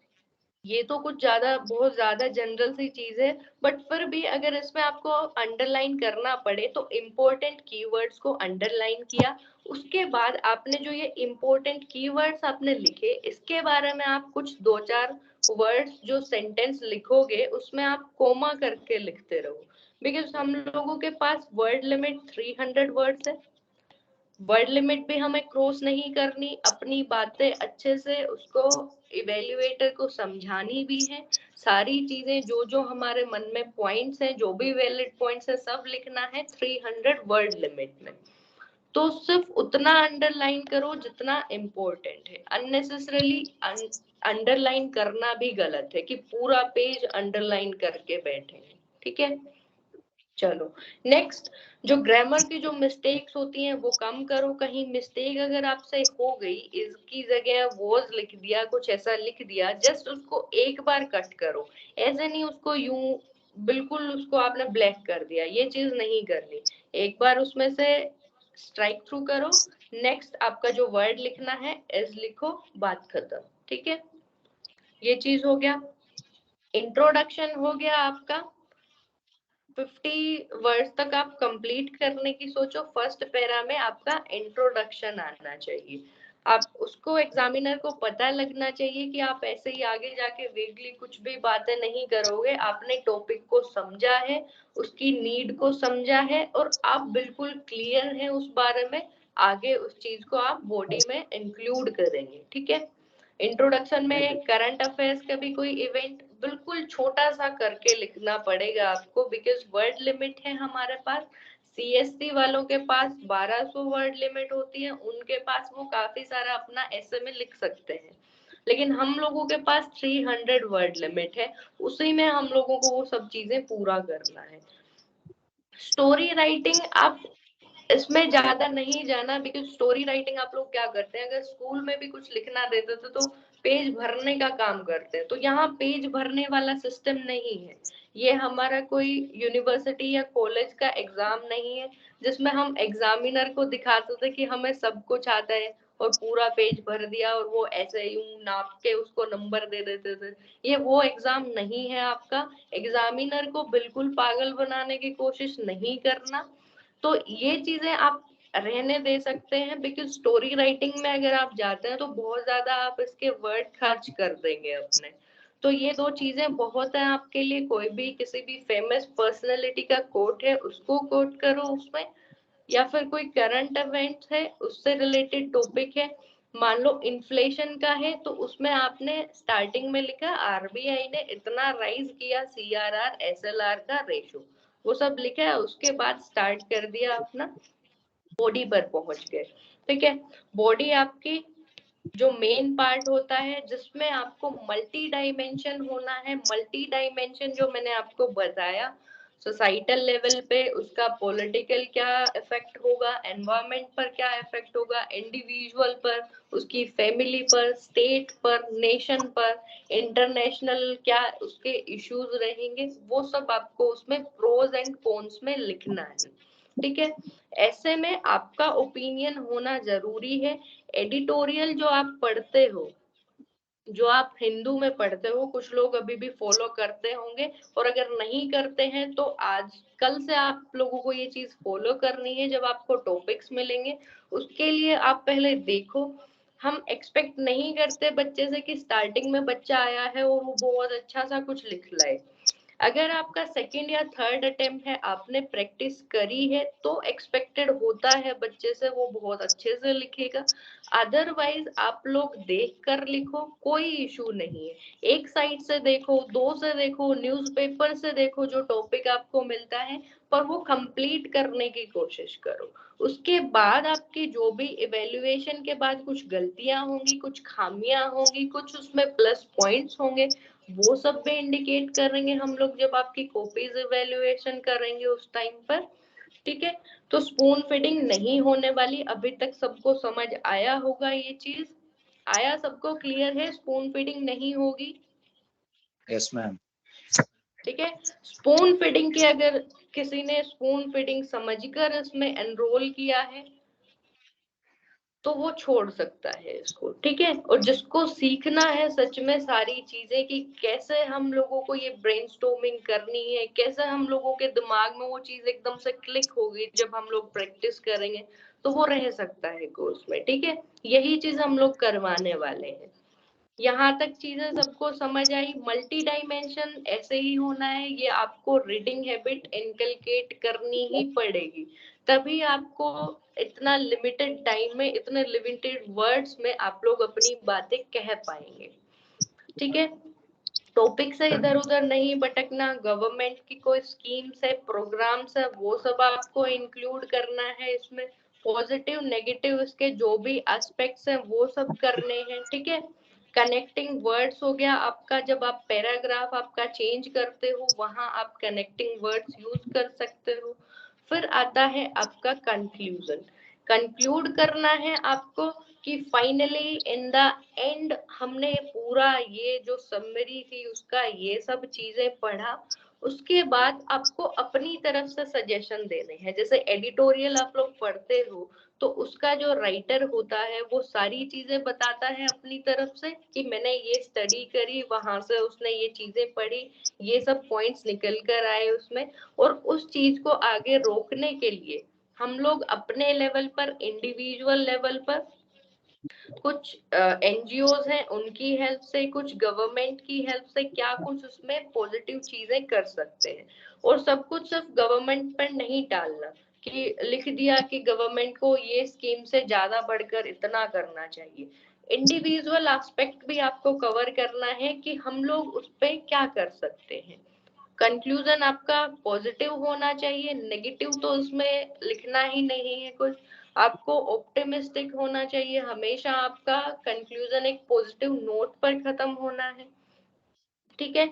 ये तो कुछ ज्यादा बहुत ज्यादा जनरल सी चीज है, बट फिर भी अगर इसमें आपको अंडरलाइन करना पड़े तो इम्पोर्टेंट कीवर्ड्स को अंडरलाइन किया। उसके बाद आपने जो ये इम्पोर्टेंट कीवर्ड्स आपने लिखे, इसके बारे में आप कुछ 2-4 वर्ड्स जो सेंटेंस लिखोगे उसमें आप कोमा करके लिखते रहो, बिकॉज हम लोगों के पास वर्ड लिमिट 300 वर्ड्स है। वर्ड लिमिट भी हमें क्रॉस नहीं करनी, अपनी बातें अच्छे से उसको इवेल्युएटर को समझानी भी है, सारी चीजें जो जो हमारे मन में पॉइंट्स हैं, जो भी वैलिड पॉइंट्स है, सब लिखना है 300 वर्ड लिमिट में। तो सिर्फ उतना अंडरलाइन करो जितना इम्पोर्टेंट है, अननेसेसरली अंडरलाइन करना भी गलत है कि पूरा पेज अंडरलाइन करके बैठे, ठीक है। चलो नेक्स्ट, जो ग्रामर की जो मिस्टेक्स होती हैं वो कम करो। कहीं मिस्टेक अगर आपसे हो गई, इसकी जगह वॉज लिख दिया, कुछ ऐसा लिख दिया, जस्ट उसको एक बार कट करो, ऐसे नहीं उसको यूं बिल्कुल उसको आपने ब्लैक कर दिया, ये चीज नहीं करनी। एक बार उसमें से स्ट्राइक थ्रू करो, नेक्स्ट आपका जो वर्ड लिखना है एज लिखो, बात खत्म, ठीक है। ये चीज हो गया। इंट्रोडक्शन हो गया आपका, 50 वर्ड्स तक आप कंप्लीट करने की सोचो। फर्स्ट पैरा में आपका इंट्रोडक्शन आना चाहिए, आप उसको एग्जामिनर को पता लगना चाहिए कि आप ऐसे ही आगे जाके वेगली कुछ भी बातें नहीं करोगे, आपने टॉपिक को समझा है, उसकी नीड को समझा है, और आप बिल्कुल क्लियर हैं उस बारे में, आगे उस चीज को आप बॉडी में इंक्लूड करेंगे, ठीक है। इंट्रोडक्शन में करंट अफेयर्स का भी कोई इवेंट बिल्कुल छोटा सा करके लिखना पड़ेगा आपको, बिकॉज वर्ड लिमिट है हमारे पास। सीएससी वालों के पास 1200 वर्ड लिमिट होती है, उनके पास वो काफी सारा अपना ऐसे में लिख सकते हैं, लेकिन हम लोगों के पास 300 वर्ड लिमिट है, उसी में हम लोगों को वो सब चीजें पूरा करना है। स्टोरी राइटिंग आप इसमें ज्यादा नहीं जाना, बिकॉज स्टोरी राइटिंग आप लोग क्या करते हैं, अगर स्कूल में भी कुछ लिखना देते थे तो पेज भरने का काम करते हैं। तो यहाँ पेज भरने वाला सिस्टम नहीं है, ये हमारा कोई यूनिवर्सिटी या कॉलेज का एग्जाम नहीं है जिसमें हम एग्जामिनर को दिखाते थे कि हमें सब कुछ आता है और पूरा पेज भर दिया और वो ऐसे यूं नाप के उसको नंबर दे देते थे। ये वो एग्जाम नहीं है आपका। एग्जामिनर को बिल्कुल पागल बनाने की कोशिश नहीं करना। तो ये चीजें आप रहने दे सकते हैं, बिकॉज स्टोरी राइटिंग में अगर आप जाते हैं तो बहुत ज्यादा आप इसके वर्ड खर्च कर देंगे अपने। तो ये दो चीजें बहुत है आपके लिए। कोई भी किसी भी फेमस पर्सनालिटी का कोट है उसको कोट करो उसमें, या फिर कोई करंट इवेंट है उससे रिलेटेड टॉपिक है। मान लो इन्फ्लेशन का है तो उसमें आपने स्टार्टिंग में लिखा आरबीआई ने इतना राइज किया सीआरआर एसएलआर का रेशो, वो सब लिखा है। उसके बाद स्टार्ट कर दिया अपना, बॉडी पर पहुंच गए। ठीक है, बॉडी आपकी जो मेन पार्ट होता है जिसमें आपको मल्टी डायमेंशन होना है। मल्टी डायमेंशन जो मैंने आपको बताया, सोसाइटल लेवल पे उसका पॉलिटिकल क्या इफेक्ट होगा, एनवायरमेंट पर क्या इफेक्ट होगा, इंडिविजुअल पर, उसकी फैमिली पर, स्टेट पर, नेशन पर, इंटरनेशनल क्या उसके इश्यूज रहेंगे, वो सब आपको उसमें प्रोज एंड कॉन्स में लिखना है। ठीक है, ऐसे में आपका ओपिनियन होना जरूरी है। एडिटोरियल जो आप पढ़ते हो, जो आप हिंदू में पढ़ते हो, कुछ लोग अभी भी फॉलो करते होंगे, और अगर नहीं करते हैं तो आज कल से आप लोगों को ये चीज फॉलो करनी है। जब आपको टॉपिक्स मिलेंगे उसके लिए आप पहले देखो। हम एक्सपेक्ट नहीं करते बच्चे से कि स्टार्टिंग में बच्चा आया है और वो बहुत अच्छा सा कुछ लिख लाए। अगर आपका सेकंड या थर्ड अटेम्प्ट है, आपने प्रैक्टिस करी है, तो एक्सपेक्टेड होता है बच्चे से वो बहुत अच्छे से लिखेगा। अदरवाइज आप लोग देख कर लिखो, कोई इशू नहीं है। एक साइड से देखो, दो से देखो, न्यूज़पेपर से देखो, जो टॉपिक आपको मिलता है पर वो कंप्लीट करने की कोशिश करो। उसके बाद आपकी जो भी इवेल्युएशन के बाद कुछ गलतियां होंगी, कुछ खामियां होंगी, कुछ उसमें प्लस पॉइंट्स होंगे, वो सब भी इंडिकेट करेंगे हम लोग जब आपकी कॉपीज इवेल्युएशन करेंगे उस टाइम पर। ठीक है, तो स्पून फीडिंग नहीं होने वाली। अभी तक सबको समझ आया होगा ये चीज, आया सबको क्लियर है, स्पून फीडिंग नहीं होगी। Yes ma'am. ठीक है, स्पून फीडिंग की अगर किसी ने स्पून फीडिंग समझकर इसमें एनरोल किया है तो वो छोड़ सकता है इसको। ठीक है, और जिसको सीखना है सच में सारी चीजें कि कैसे हम लोगों को ये ब्रेनस्टॉर्मिंग करनी है, कैसे हम लोगों के दिमाग में वो चीज एकदम से क्लिक होगी जब हम लोग प्रैक्टिस करेंगे, तो वो रह सकता है कोर्स में। ठीक है, यही चीज हम लोग करवाने वाले हैं। यहाँ तक चीजें सबको समझ आई। मल्टी डायमेंशन ऐसे ही होना है, ये आपको रीडिंग हैबिट इनकलकेट करनी ही पड़ेगी, तभी आपको इतना लिमिटेड टाइम में, इतने लिमिटेड वर्ड्स में आप लोग अपनी बातें कह पाएंगे। ठीक है, टॉपिक से इधर उधर नहीं भटकना। गवर्नमेंट की कोई स्कीम्स है, प्रोग्राम्स है, वो सब आपको इंक्लूड करना है इसमें। पॉजिटिव नेगेटिव इसके जो भी एस्पेक्ट्स हैं वो सब करने हैं। ठीक है, कनेक्टिंग वर्ड्स हो गया आपका, जब आप पैराग्राफ आपका चेंज करते हो वहां आप कनेक्टिंग वर्ड्स यूज कर सकते हो। फिर आता है आपका कंक्लूजन। कंक्लूड करना है आपको कि फाइनली इन द एंड हमने पूरा ये जो समरी थी उसका ये सब चीजें पढ़ा। उसके बाद आपको अपनी तरफ से सजेशन देने हैं। जैसे एडिटोरियल आप लोग पढ़ते हो तो उसका जो राइटर होता है वो सारी चीजें बताता है अपनी तरफ से कि मैंने ये स्टडी करी, वहां से उसने ये चीजें पढ़ी, ये सब पॉइंट्स निकल कर आए उसमें। और उस चीज को आगे रोकने के लिए हम लोग अपने लेवल पर, इंडिविजुअल लेवल पर, कुछ एनजीओज हैं उनकी हेल्प से, कुछ गवर्नमेंट की हेल्प से क्या कुछ उसमें पॉजिटिव चीजें कर सकते हैं। और सब कुछ सिर्फ गवर्नमेंट पर नहीं डालना कि लिख दिया कि गवर्नमेंट को ये स्कीम से ज्यादा बढ़कर इतना करना चाहिए। इंडिविजुअल एस्पेक्ट भी आपको कवर करना है कि हम लोग उस पर क्या कर सकते हैं। कंक्लूजन आपका पॉजिटिव होना चाहिए, नेगेटिव तो उसमें लिखना ही नहीं है कुछ। आपको ऑप्टिमिस्टिक होना चाहिए, हमेशा आपका कंक्लूजन एक पॉजिटिव नोट पर खत्म होना है। ठीक है,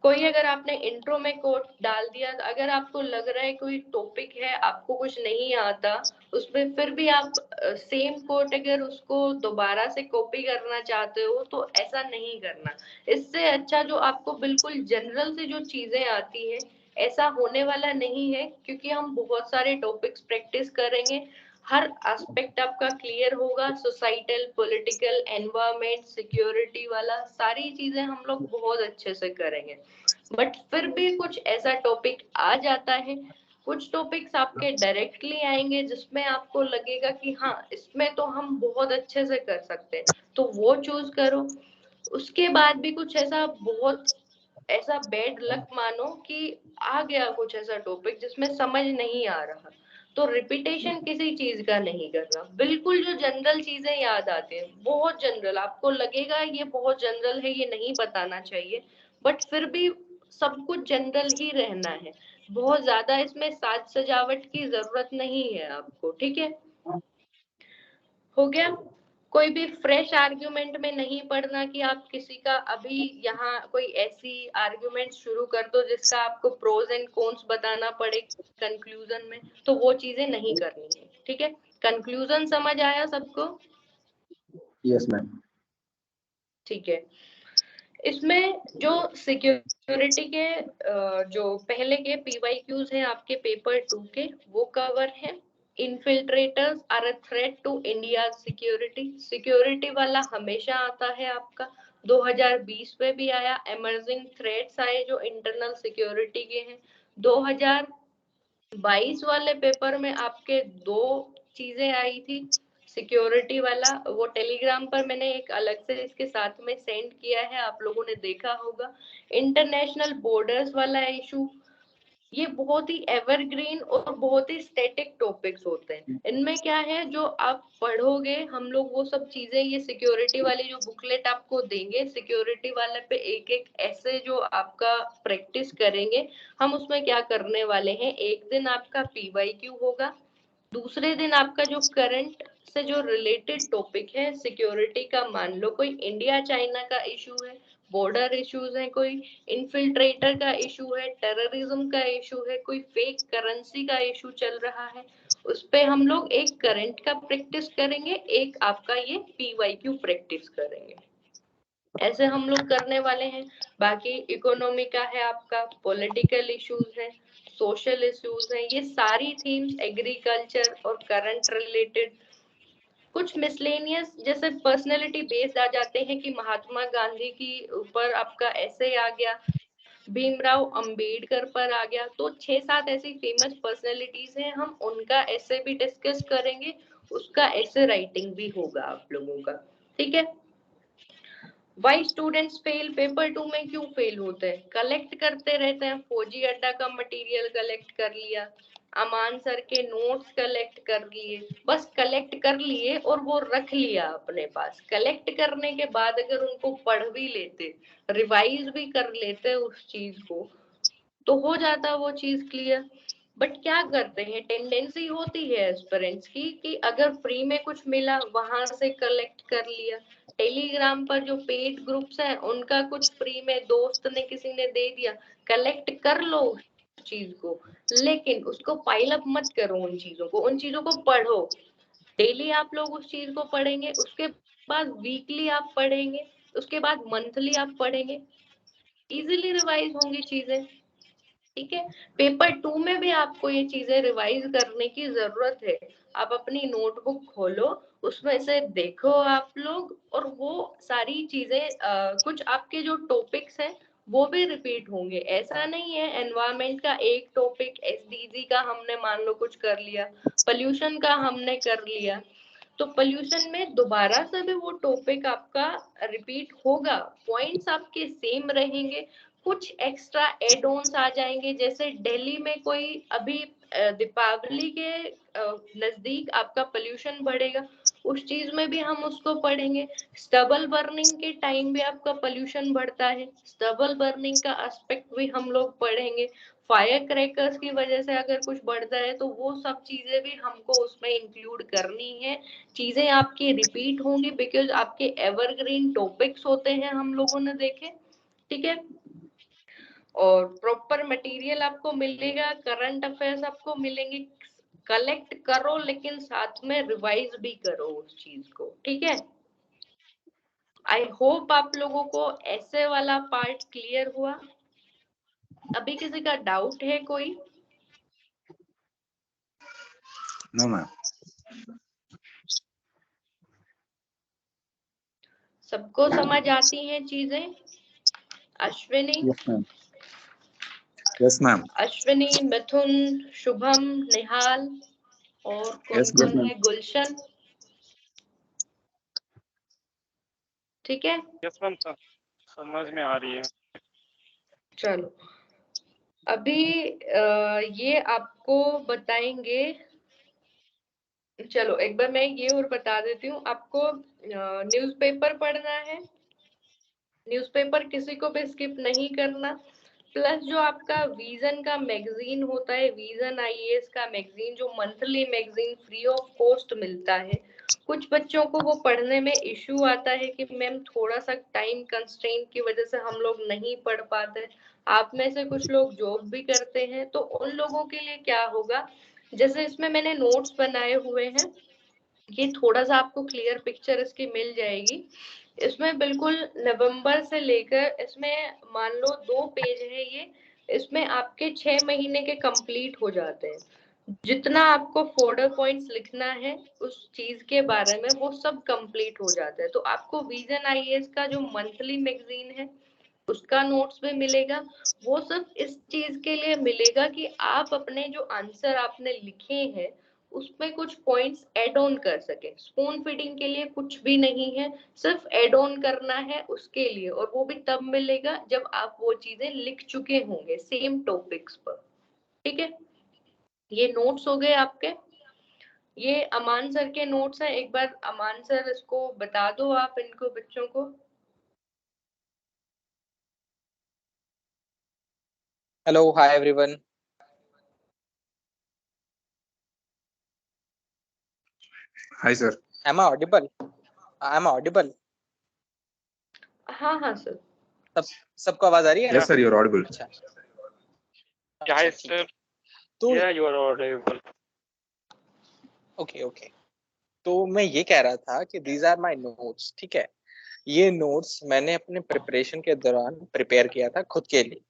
कोई अगर आपने इंट्रो में कोट डाल दिया, अगर आपको लग रहा है कोई टॉपिक है आपको कुछ नहीं आता उसमें, फिर भी आप सेम कोट अगर उसको दोबारा से कॉपी करना चाहते हो तो ऐसा नहीं करना। इससे अच्छा जो आपको बिल्कुल जनरल से जो चीजें आती है, ऐसा होने वाला नहीं है क्योंकि हम बहुत सारे टॉपिक्स प्रैक्टिस करेंगे, हर एस्पेक्ट आपका क्लियर होगा, सोसाइटल, पॉलिटिकल, एनवायरमेंट, सिक्योरिटी वाला सारी चीजें हम लोग बहुत अच्छे से करेंगे। बट फिर भी कुछ ऐसा टॉपिक आ जाता है, कुछ टॉपिक्स आपके डायरेक्टली आएंगे जिसमें आपको लगेगा कि हाँ इसमें तो हम बहुत अच्छे से कर सकते हैं, तो वो चूज करो। उसके बाद भी कुछ ऐसा बहुत ऐसा बैड लक मानो कि आ गया कुछ ऐसा टॉपिक जिसमें समझ नहीं आ रहा, तो रिपीटेशन किसी चीज का नहीं करना, बिल्कुल जो जनरल चीजें याद आती है बहुत जनरल, आपको लगेगा ये बहुत जनरल है ये नहीं बताना चाहिए, बट फिर भी सब कुछ जनरल ही रहना है, बहुत ज्यादा इसमें साज सजावट की जरूरत नहीं है आपको, ठीक है। हो गया। कोई भी फ्रेश आर्ग्यूमेंट में नहीं पढ़ना कि आप किसी का अभी यहाँ कोई ऐसी आर्ग्यूमेंट शुरू कर दो जिसका आपको प्रोज एंड कॉन्स बताना पड़े कंक्लूजन में, तो वो चीजें नहीं करनी है, ठीक है। कंक्लूजन समझ आया सबको? Yes ma'am. ठीक है। इसमें जो सिक्योरिटी के जो पहले के पीवाईक्यूज हैं आपके पेपर 2 के, वो कवर है। Infiltrators are a threat to India security, security वाला हमेशा आता है आपका, 2020 में भी आया। इमर्जिंग थ्रेट्स आए जो इंटरनल सिक्योरिटी के हैं। 2022 वाले पेपर में आपके दो चीजें आई थी सिक्योरिटी वाला, वो टेलीग्राम पर मैंने एक अलग से इसके साथ में सेंड किया है, आप लोगों ने देखा होगा। इंटरनेशनल बॉर्डर्स वाला इशू, ये बहुत ही एवरग्रीन और बहुत ही स्टैटिक टॉपिक्स होते हैं। इनमें क्या है जो आप पढ़ोगे, हम लोग वो सब चीजें, ये सिक्योरिटी वाली जो बुकलेट आपको देंगे, सिक्योरिटी वाले पे एक एक ऐसे जो आपका प्रैक्टिस करेंगे हम, उसमें क्या करने वाले हैं, एक दिन आपका पीवाईक्यू होगा, दूसरे दिन आपका जो करंट से जो रिलेटेड टॉपिक है सिक्योरिटी का, मान लो कोई इंडिया चाइना का इशू है, बॉर्डर इश्यूज है, कोई इन्फिल्ट्रेटर का इशू है, टेररिज्म का इशू है, कोई फेक करेंसी का इशू चल रहा है, उस पे हम लोग एक करंट का प्रैक्टिस करेंगे, एक आपका ये पीवाईक्यू प्रैक्टिस करेंगे, ऐसे हम लोग करने वाले हैं। बाकी इकोनॉमी का है आपका, पॉलिटिकल इश्यूज है, सोशल इश्यूज हैं, ये सारी थीम्स, एग्रीकल्चर और करंट रिलेटेड। कुछ मिसलेनियस जैसे पर्सनैलिटी बेस्ड आ जाते हैं कि महात्मा गांधी की ऊपर आपका ऐसे आ गया, भीमराव अंबेडकर पर आ गया, तो 6-7 ऐसी फेमस पर्सनैलिटीज हैं, हम उनका ऐसे भी डिस्कस करेंगे, उसका ऐसे राइटिंग भी होगा आप लोगों का, ठीक है। वाई स्टूडेंट्स फेल, पेपर 2 में क्यों फेल होते हैं, कलेक्ट करते रहते हैं, फौजी अड्डा का मटेरियल कलेक्ट कर लिया, अमान सर के नोट्स कलेक्ट कर लिए, बस कलेक्ट कर लिए और वो रख लिया अपने पास, कलेक्ट करने के बाद अगर उनको पढ़ भी लेते, रिवाइज भी कर लेते उस चीज को, तो हो जाता वो चीज क्लियर। बट क्या करते हैं, टेंडेंसी होती है एस्पिरेंट्स की कि अगर फ्री में कुछ मिला वहां से कलेक्ट कर लिया, टेलीग्राम पर जो पेड ग्रुप्स हैं उनका कुछ फ्री में दोस्त ने किसी ने दे दिया, कलेक्ट कर लो उस चीज को, लेकिन उसको पाइल अप मत करो, उन चीजों को, उन चीजों को पढ़ो। डेली आप लोग उस चीज को पढ़ेंगे, उसके बाद वीकली आप पढ़ेंगे, उसके बाद मंथली आप पढ़ेंगे, इजीली रिवाइज होंगी चीजें, ठीक है। पेपर 2 में भी आपको ये चीजें रिवाइज करने की जरूरत है, आप अपनी नोटबुक खोलो, उसमें से देखो आप लोग, और वो सारी चीजें कुछ आपके जो टॉपिक्स हैं वो भी रिपीट होंगे, ऐसा नहीं है एनवायरमेंट का एक टॉपिक, एसडीजी का हमने मान लो कुछ कर लिया, पोल्यूशन का हमने कर लिया, तो पोल्यूशन में दोबारा से भी वो टॉपिक आपका रिपीट होगा, पॉइंट्स आपके सेम रहेंगे, कुछ एक्स्ट्रा एड ऑन्स आ जाएंगे, जैसे दिल्ली में कोई अभी दीपावली के नजदीक आपका पोल्यूशन बढ़ेगा, उस चीज में भी हम उसको पढ़ेंगे। स्टबल बर्निंग के टाइम भी आपका पोल्यूशन बढ़ता है, स्टबल बर्निंग का एस्पेक्ट भी हम लोग पढ़ेंगे। फायर क्रैकर्स की वजह से अगर कुछ बढ़ता है तो वो सब चीजें भी हमको उसमें इंक्लूड करनी है, चीजें आपकी रिपीट होंगी बिकॉज आपके एवरग्रीन टॉपिक्स होते हैं हम लोगों ने देखे, ठीक है। और प्रॉपर मटेरियल आपको मिलेगा, करंट अफेयर्स आपको मिलेंगे, कलेक्ट करो लेकिन साथ में रिवाइज भी करो उस चीज को, ठीक है। आई होप आप लोगों को ऐसे वाला पार्ट क्लियर हुआ। अभी किसी का डाउट है कोई? No ma'am. सबको समझ आती हैं चीजें? Ashwini? Yes ma'am. Yes ma'am. Ashwini, Mithun, Shubham, Nihal और कौन यस कौन मैम। है? गुलशन, ठीक है। यस मैम, समझ में आ रही है। चलो अभी ये आपको बताएंगे। चलो एक बार मैं ये और बता देती हूँ आपको। न्यूज़पेपर पढ़ना है, न्यूज़पेपर किसी को भी स्किप नहीं करना। प्लस जो आपका विजन का मैगजीन होता है, विजन आईएएस का मैगजीन, जो monthly magazine free of cost मिलता है। कुछ बच्चों को वो पढ़ने में इश्यू आता है कि मैम थोड़ा सा टाइम कंस्ट्रेंट की वजह से हम लोग नहीं पढ़ पाते। आप में से कुछ लोग जॉब भी करते हैं, तो उन लोगों के लिए क्या होगा, जैसे इसमें मैंने नोट्स बनाए हुए हैं, ये थोड़ा सा आपको क्लियर पिक्चर इसकी मिल जाएगी। इसमें बिल्कुल नवंबर से लेकर, इसमें मान लो 2 पेज है ये, इसमें आपके 6 महीने के कंप्लीट हो जाते हैं। जितना आपको फोल्डर पॉइंट्स लिखना है उस चीज के बारे में, वो सब कंप्लीट हो जाता है। तो आपको विजन आईएएस का जो मंथली मैगजीन है उसका नोट्स भी मिलेगा। वो सब इस चीज के लिए मिलेगा कि आप अपने जो आंसर आपने लिखे हैं उसमें कुछ पॉइंट्स ऐड ऑन कर सके। स्पून फीडिंग के लिए कुछ भी नहीं है, सिर्फ ऐड ऑन करना है उसके लिए, और वो भी तब मिलेगा जब आप वो चीजें लिख चुके होंगे सेम टॉपिक्स पर, ठीक है। ये नोट्स हो गए आपके। ये अमान सर के नोट्स हैं, एक बार अमान सर इसको बता दो आप इनको बच्चों को। Hello, hi everyone. Hi sir. Am I audible? Am I audible? हाँ हाँ सर। सबको आवाज आ रही है? Yes sir, you're audible. अच्छा Yes ठीक sir. है। तो Yeah, you are audible. Okay. तो मैं ये कह रहा था कि these are my notes, ठीक है। ये नोट्स मैंने अपने प्रिपरेशन के दौरान प्रिपेयर किया था खुद के लिए,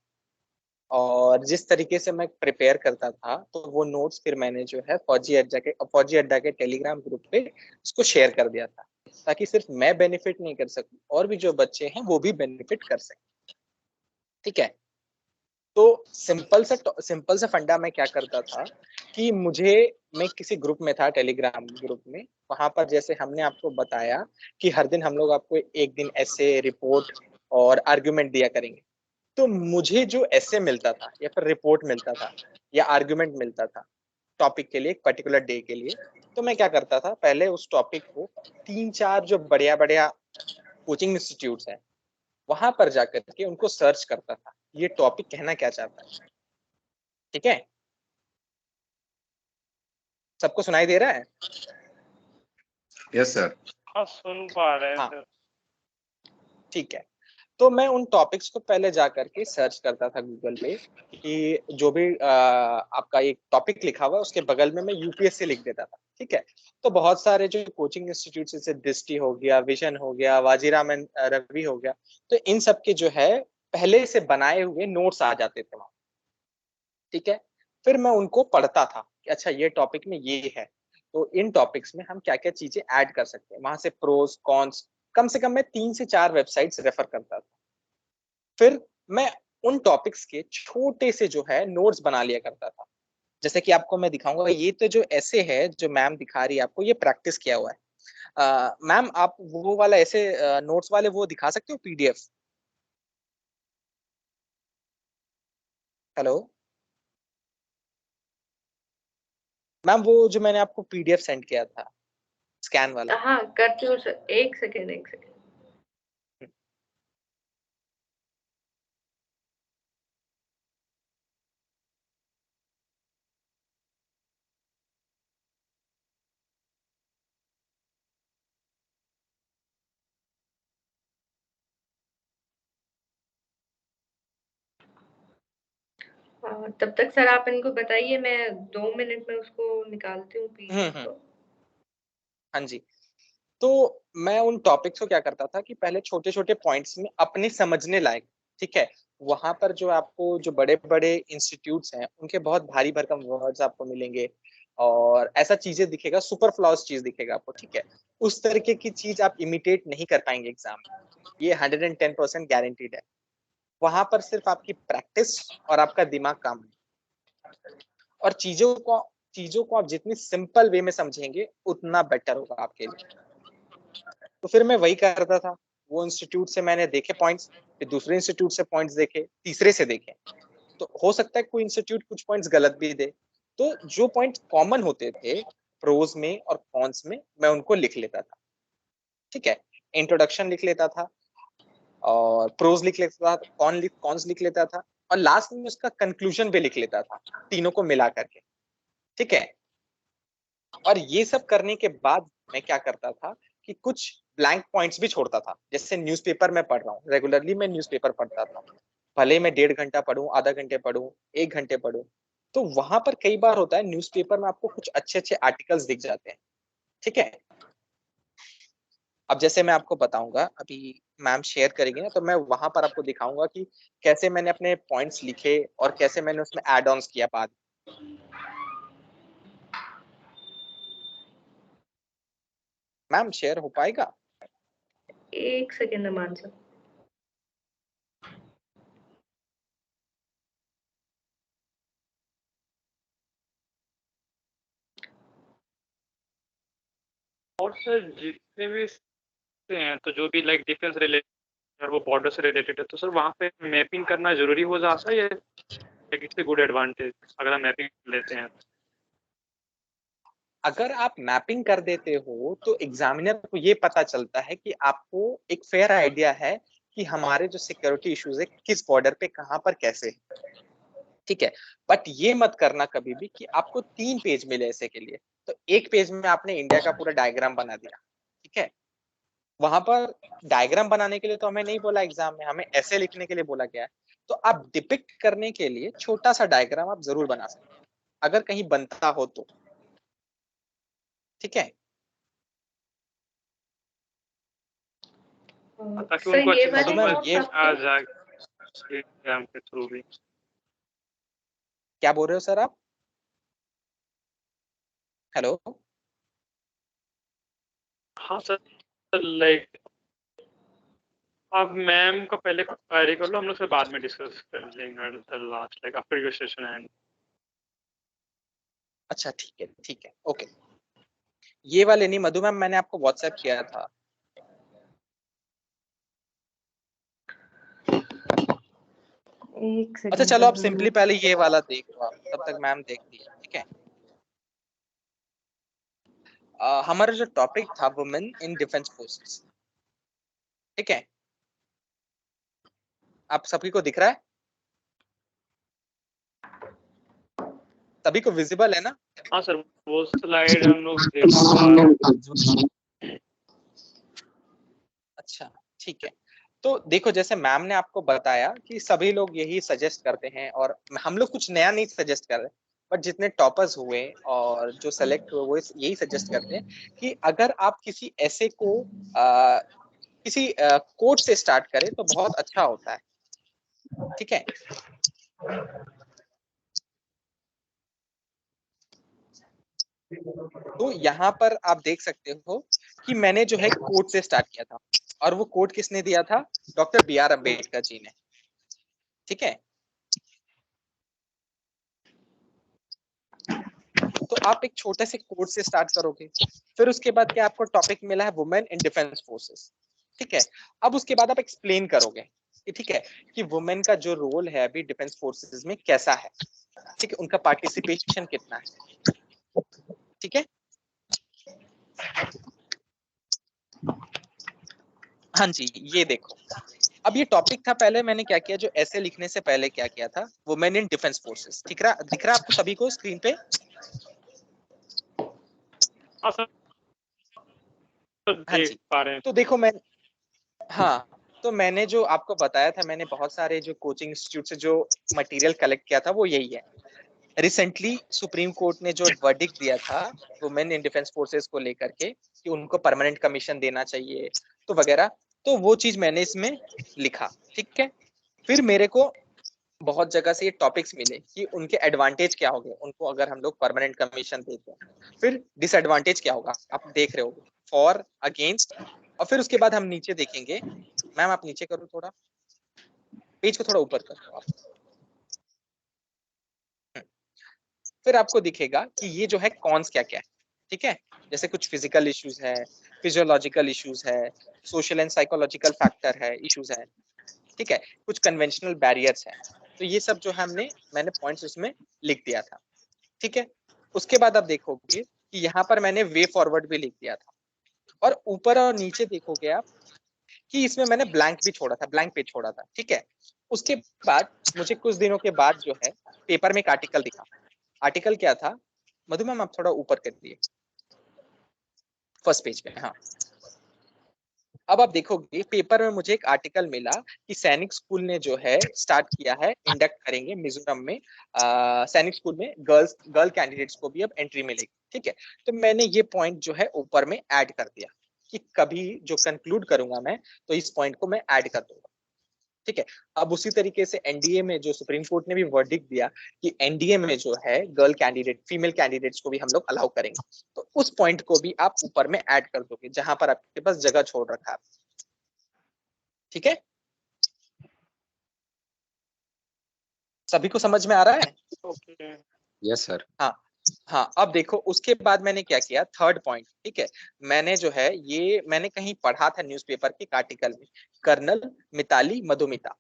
और जिस तरीके से मैं प्रिपेयर करता था तो वो नोट्स फिर मैंने जो है फौजी अड्डा के टेलीग्राम ग्रुप पे उसको शेयर कर दिया था, ताकि सिर्फ मैं बेनिफिट नहीं कर सकूं, और भी जो बच्चे हैं वो भी बेनिफिट कर सकें, ठीक है। तो सिंपल सा फंडा मैं क्या करता था कि मैं किसी ग्रुप में था, टेलीग्राम ग्रुप में। वहां पर जैसे हमने आपको बताया कि हर दिन हम लोग आपको एक दिन ऐसे रिपोर्ट और आर्ग्यूमेंट दिया करेंगे। तो मुझे जो ऐसे मिलता था या फिर रिपोर्ट मिलता था या आर्ग्यूमेंट मिलता था टॉपिक के लिए, एक पर्टिकुलर डे के लिए, तो मैं क्या करता था, पहले उस टॉपिक को 3-4 जो बढ़िया बढ़िया कोचिंग इंस्टीट्यूट्स हैं वहां पर जाकर के उनको सर्च करता था, ये टॉपिक कहना क्या चाहता है, ठीक है। सबको सुनाई दे रहा है? Yes sir. हाँ, सुन पा रहे हैं हाँ सर। ठीक है। तो मैं उन टॉपिक्स को पहले जा करके सर्च करता था गूगल पे, कि जो भी आपका एक टॉपिक लिखा हुआ है उसके बगल में मैं यूपीएससी लिख देता था, ठीक है। तो बहुत सारे जो कोचिंग इंस्टीट्यूट जैसे दृष्टि हो गया, विजन हो गया, वाजीराम एंड रवि हो गया, तो इन सब के जो है पहले से बनाए हुए नोट्स आ जाते थे वहां, ठीक है। फिर मैं उनको पढ़ता था कि अच्छा ये टॉपिक में ये है, तो इन टॉपिक्स में हम क्या क्या चीजें ऐड कर सकते हैं, वहां से प्रोस कॉन्स, कम से कम मैं 3 से 4 वेबसाइट्स रेफर करता था। फिर मैं उन टॉपिक्स के छोटे से जो है नोट्स बना लिया करता था। जैसे कि आपको मैं दिखाऊंगा, ये तो जो ऐसे है जो मैम दिखा रही है आपको, ये प्रैक्टिस किया हुआ है। मैम आप वो वाला ऐसे नोट्स वाले वो दिखा सकते हो, पीडीएफ? हेलो मैम, वो जो मैंने आपको पीडीएफ सेंड किया था, स्कैन वाला। हाँ करती हूँ सर, एक सेकेंड एक सेकेंड। तब तक सर आप इनको बताइए, मैं 2 मिनट में उसको निकालती हूँ पीडीएफ को। हाँ जी। तो मैं उन टॉपिक्स को क्या करता था कि पहले छोटे छोटे पॉइंट्स में अपने समझने लायक, ठीक है, वहां पर जो आपको जो बड़े बड़े इंस्टीट्यूट्स हैं उनके बहुत भारी भरकम वर्ड्स आपको मिलेंगे और ऐसा चीजें दिखेगा, सुपर फ्लॉस चीज दिखेगा आपको, ठीक है, उस तरीके की चीज आप इमिटेट नहीं कर पाएंगे एग्जाम में, ये 110% गारंटीड है। वहां पर सिर्फ आपकी प्रैक्टिस और आपका दिमाग काम है, और चीजों को आप जितनी सिंपल वे में समझेंगे उतना बेटर होगा आपके लिए। तो फिर मैं वही करता था, वो इंस्टीट्यूट से मैंने देखे पॉइंट्स, फिर दूसरे इंस्टीट्यूट से पॉइंट्स देखे, तीसरे से देखे, तो हो सकता है कोई इंस्टीट्यूट कुछ पॉइंट्स गलत भी दे, तो जो पॉइंट कॉमन होते थे प्रोज में और कॉन्स में मैं उनको लिख लेता था, ठीक है, इंट्रोडक्शन लिख लेता था और प्रोज लिख लेता था, कॉन्स लिख लेता था, और लास्ट में उसका कंक्लूजन भी लिख लेता था, तीनों को मिला करके, ठीक है। और ये सब करने के बाद मैं क्या करता था कि कुछ ब्लैंक पॉइंट्स भी छोड़ता था, जैसे न्यूज़पेपर में पढ़ रहा हूँ, रेगुलरली मैं न्यूज़पेपर पढ़ता था, भले मैं 1.5 घंटा पढूं, आधा घंटे पढूं, 1 घंटे पढूं, तो वहां पर कई बार होता है न्यूज़पेपर में आपको कुछ अच्छे अच्छे आर्टिकल्स दिख जाते हैं, ठीक है। अब जैसे मैं आपको बताऊंगा, अभी मैम शेयर करेंगे ना, तो मैं वहां पर आपको दिखाऊंगा कि कैसे मैंने अपने पॉइंट्स लिखे और कैसे मैंने उसमें एड ऑन्स किया बाद। मैम शेयर हो पाएगा? 1 सेकंड अमान सर। और सर जितने भी हैं तो जो भी लाइक डिफेंस रिलेटेड और वो बॉर्डर से रिलेटेड है, तो सर वहाँ पे मैपिंग करना जरूरी हो जाता है या इट्स ए गुड एडवांटेज अगर हम मैपिंग लेते हैं? अगर आप मैपिंग कर देते हो तो एग्जामिनर को ये पता चलता है कि आपको एक फेयर आइडिया है कि हमारे जो सिक्योरिटी इश्यूज है किस बॉर्डर पे कहां पर कैसे, ठीक है। बट ये मत करना कभी भी कि आपको 3 पेज मिले ऐसे के लिए, तो एक पेज में आपने इंडिया का पूरा डायग्राम बना दिया, ठीक है। वहां पर डायग्राम बनाने के लिए तो हमें नहीं बोला एग्जाम में, हमें ऐसे लिखने के लिए बोला गया है, तो आप डिपिक्ट करने के लिए छोटा सा डायग्राम आप जरूर बना सकते हैं अगर कहीं बनता हो तो, ठीक है। ताकि सर उनको ये अच्छे से वाले मधुमेह समझ नोट्स ये आ आपके जाए एग्जाम के थ्रू भी। क्या बोल रहे हो सर आप? हेलो? हाँ सर, लाइक आप मैम का पहले क्वेरी कर लो, हम लोग फिर बाद में डिस्कस कर लेंगे last like after your session and. अच्छा ठीक है ओके। ये वाले नहीं मधु मैम, मैंने आपको व्हाट्सएप किया था। एक अच्छा सेकंड चलो आप सर। सिंपली पहले ये वाला देख लो, आप तब तक मैम देखती है, ठीक है। हमारा जो टॉपिक था वुमेन इन डिफेंस फोर्सेस, ठीक है, आप सभी को दिख रहा है? सभी को विजिबल है ना? हाँ सर, वो स्लाइड हम लोग देख पा रहे हैं। अच्छा ठीक है। तो देखो जैसे मैम ने आपको बताया कि सभी लोग यही सजेस्ट करते हैं, और हम लोग कुछ नया नहीं सजेस्ट कर रहे, बट जितने टॉपर्स हुए और जो सेलेक्ट हुए वो यही सजेस्ट करते हैं कि अगर आप किसी ऐसे को किसी कोड से स्टार्ट करें तो बहुत अच्छा होता है, ठीक है। तो यहाँ पर आप देख सकते हो कि मैंने जो है कोड से स्टार्ट किया था, और वो कोड किसने दिया था? Doctor B R. अम्बेडकर जी ने, ठीक है। तो आप एक छोटे से कोड से स्टार्ट करोगे, फिर उसके बाद क्या आपको टॉपिक मिला है वुमेन इन डिफेंस फोर्सेस, ठीक है। अब उसके बाद आप एक्सप्लेन करोगे कि ठीक है कि वुमेन का जो रोल है अभी डिफेंस फोर्सेस में कैसा है, ठीक है, उनका पार्टिसिपेशन कितना है, ठीक है। हाँ जी, ये देखो, अब ये टॉपिक था, पहले मैंने क्या किया, जो ऐसे लिखने से पहले क्या किया था, वुमेन इन डिफेंस फोर्सेस, दिख रहा आपको सभी को स्क्रीन पे? हाँ सर, हाँ देख जी। पा रहे हैं। तो देखो मैं, हाँ, तो मैंने जो आपको बताया था, मैंने बहुत सारे जो कोचिंग इंस्टीट्यूट से जो मटेरियल कलेक्ट किया था वो यही है। रिसेंटली सुप्रीम कोर्ट ने जो वर्डिक्ट दिया था वुमेन इन डिफेंस फोर्सेस को लेकर के कि उनको परमानेंट कमीशन देना चाहिए तो वगैरह, तो वो चीज मैंने इसमें लिखा। ठीक है, फिर मेरे को बहुत जगह से ये टॉपिक्स मिले कि उनके एडवांटेज क्या होंगे उनको अगर हम लोग परमानेंट कमीशन देते हैं, फिर डिसएडवांटेज क्या होगा आप देख रहे हो, फॉर अगेंस्ट, और फिर उसके बाद हम नीचे देखेंगे। मैम आप नीचे करो, थोड़ा पेज को थोड़ा ऊपर करो आप। फिर आपको दिखेगा कि ये जो है कॉन्स क्या क्या है। ठीक है, जैसे कुछ फिजिकल इश्यूज है, फिजियोलॉजिकल इश्यूज है, सोशल एंड साइकोलॉजिकल फैक्टर है, इश्यूज है। ठीक है, कुछ कन्वेंशनल बैरियर्स है। तो ये सब जो है मैंने पॉइंट्स उसमें लिख दिया था। ठीक है, उसके बाद आप देखोगे कि यहाँ पर मैंने वे फॉरवर्ड भी लिख दिया था, और ऊपर और नीचे देखोगे आप कि इसमें मैंने ब्लैंक भी छोड़ा था, ब्लैंक पेज छोड़ा था। ठीक है, उसके बाद मुझे कुछ दिनों के बाद जो है पेपर में एक आर्टिकल दिखा। आर्टिकल क्या था, मधु मैम आप थोड़ा ऊपर कर दिए, फर्स्ट पेज पे। हाँ, अब आप देखोगे पेपर में मुझे एक आर्टिकल मिला कि सैनिक स्कूल ने जो है स्टार्ट किया है, इंडक्ट करेंगे मिजोरम में सैनिक स्कूल में गर्ल कैंडिडेट्स को भी अब एंट्री मिलेगी। ठीक है, तो मैंने ये पॉइंट जो है ऊपर में ऐड कर दिया कि कभी जो कंक्लूड करूंगा मैं तो इस पॉइंट को मैं ऐड कर दूंगा। ठीक है, अब उसी तरीके से एनडीए में जो सुप्रीम कोर्ट ने भी वर्डिक्ट दिया कि एनडीए में जो है गर्ल कैंडिडेट, फीमेल कैंडिडेट्स को भी हम लोग अलाउ करेंगे, तो उस पॉइंट को भी आप ऊपर में ऐड कर दोगे जहां पर आपके पास जगह छोड़ रखा है। ठीक है, सभी को समझ में आ रहा है? ओके। Yes, sir. हाँ हाँ, अब देखो उसके बाद मैंने क्या किया, थर्ड पॉइंट। ठीक है, मैंने जो है ये मैंने कहीं पढ़ा था न्यूज़पेपर के आर्टिकल में, कर्नल मिताली मधुमिता।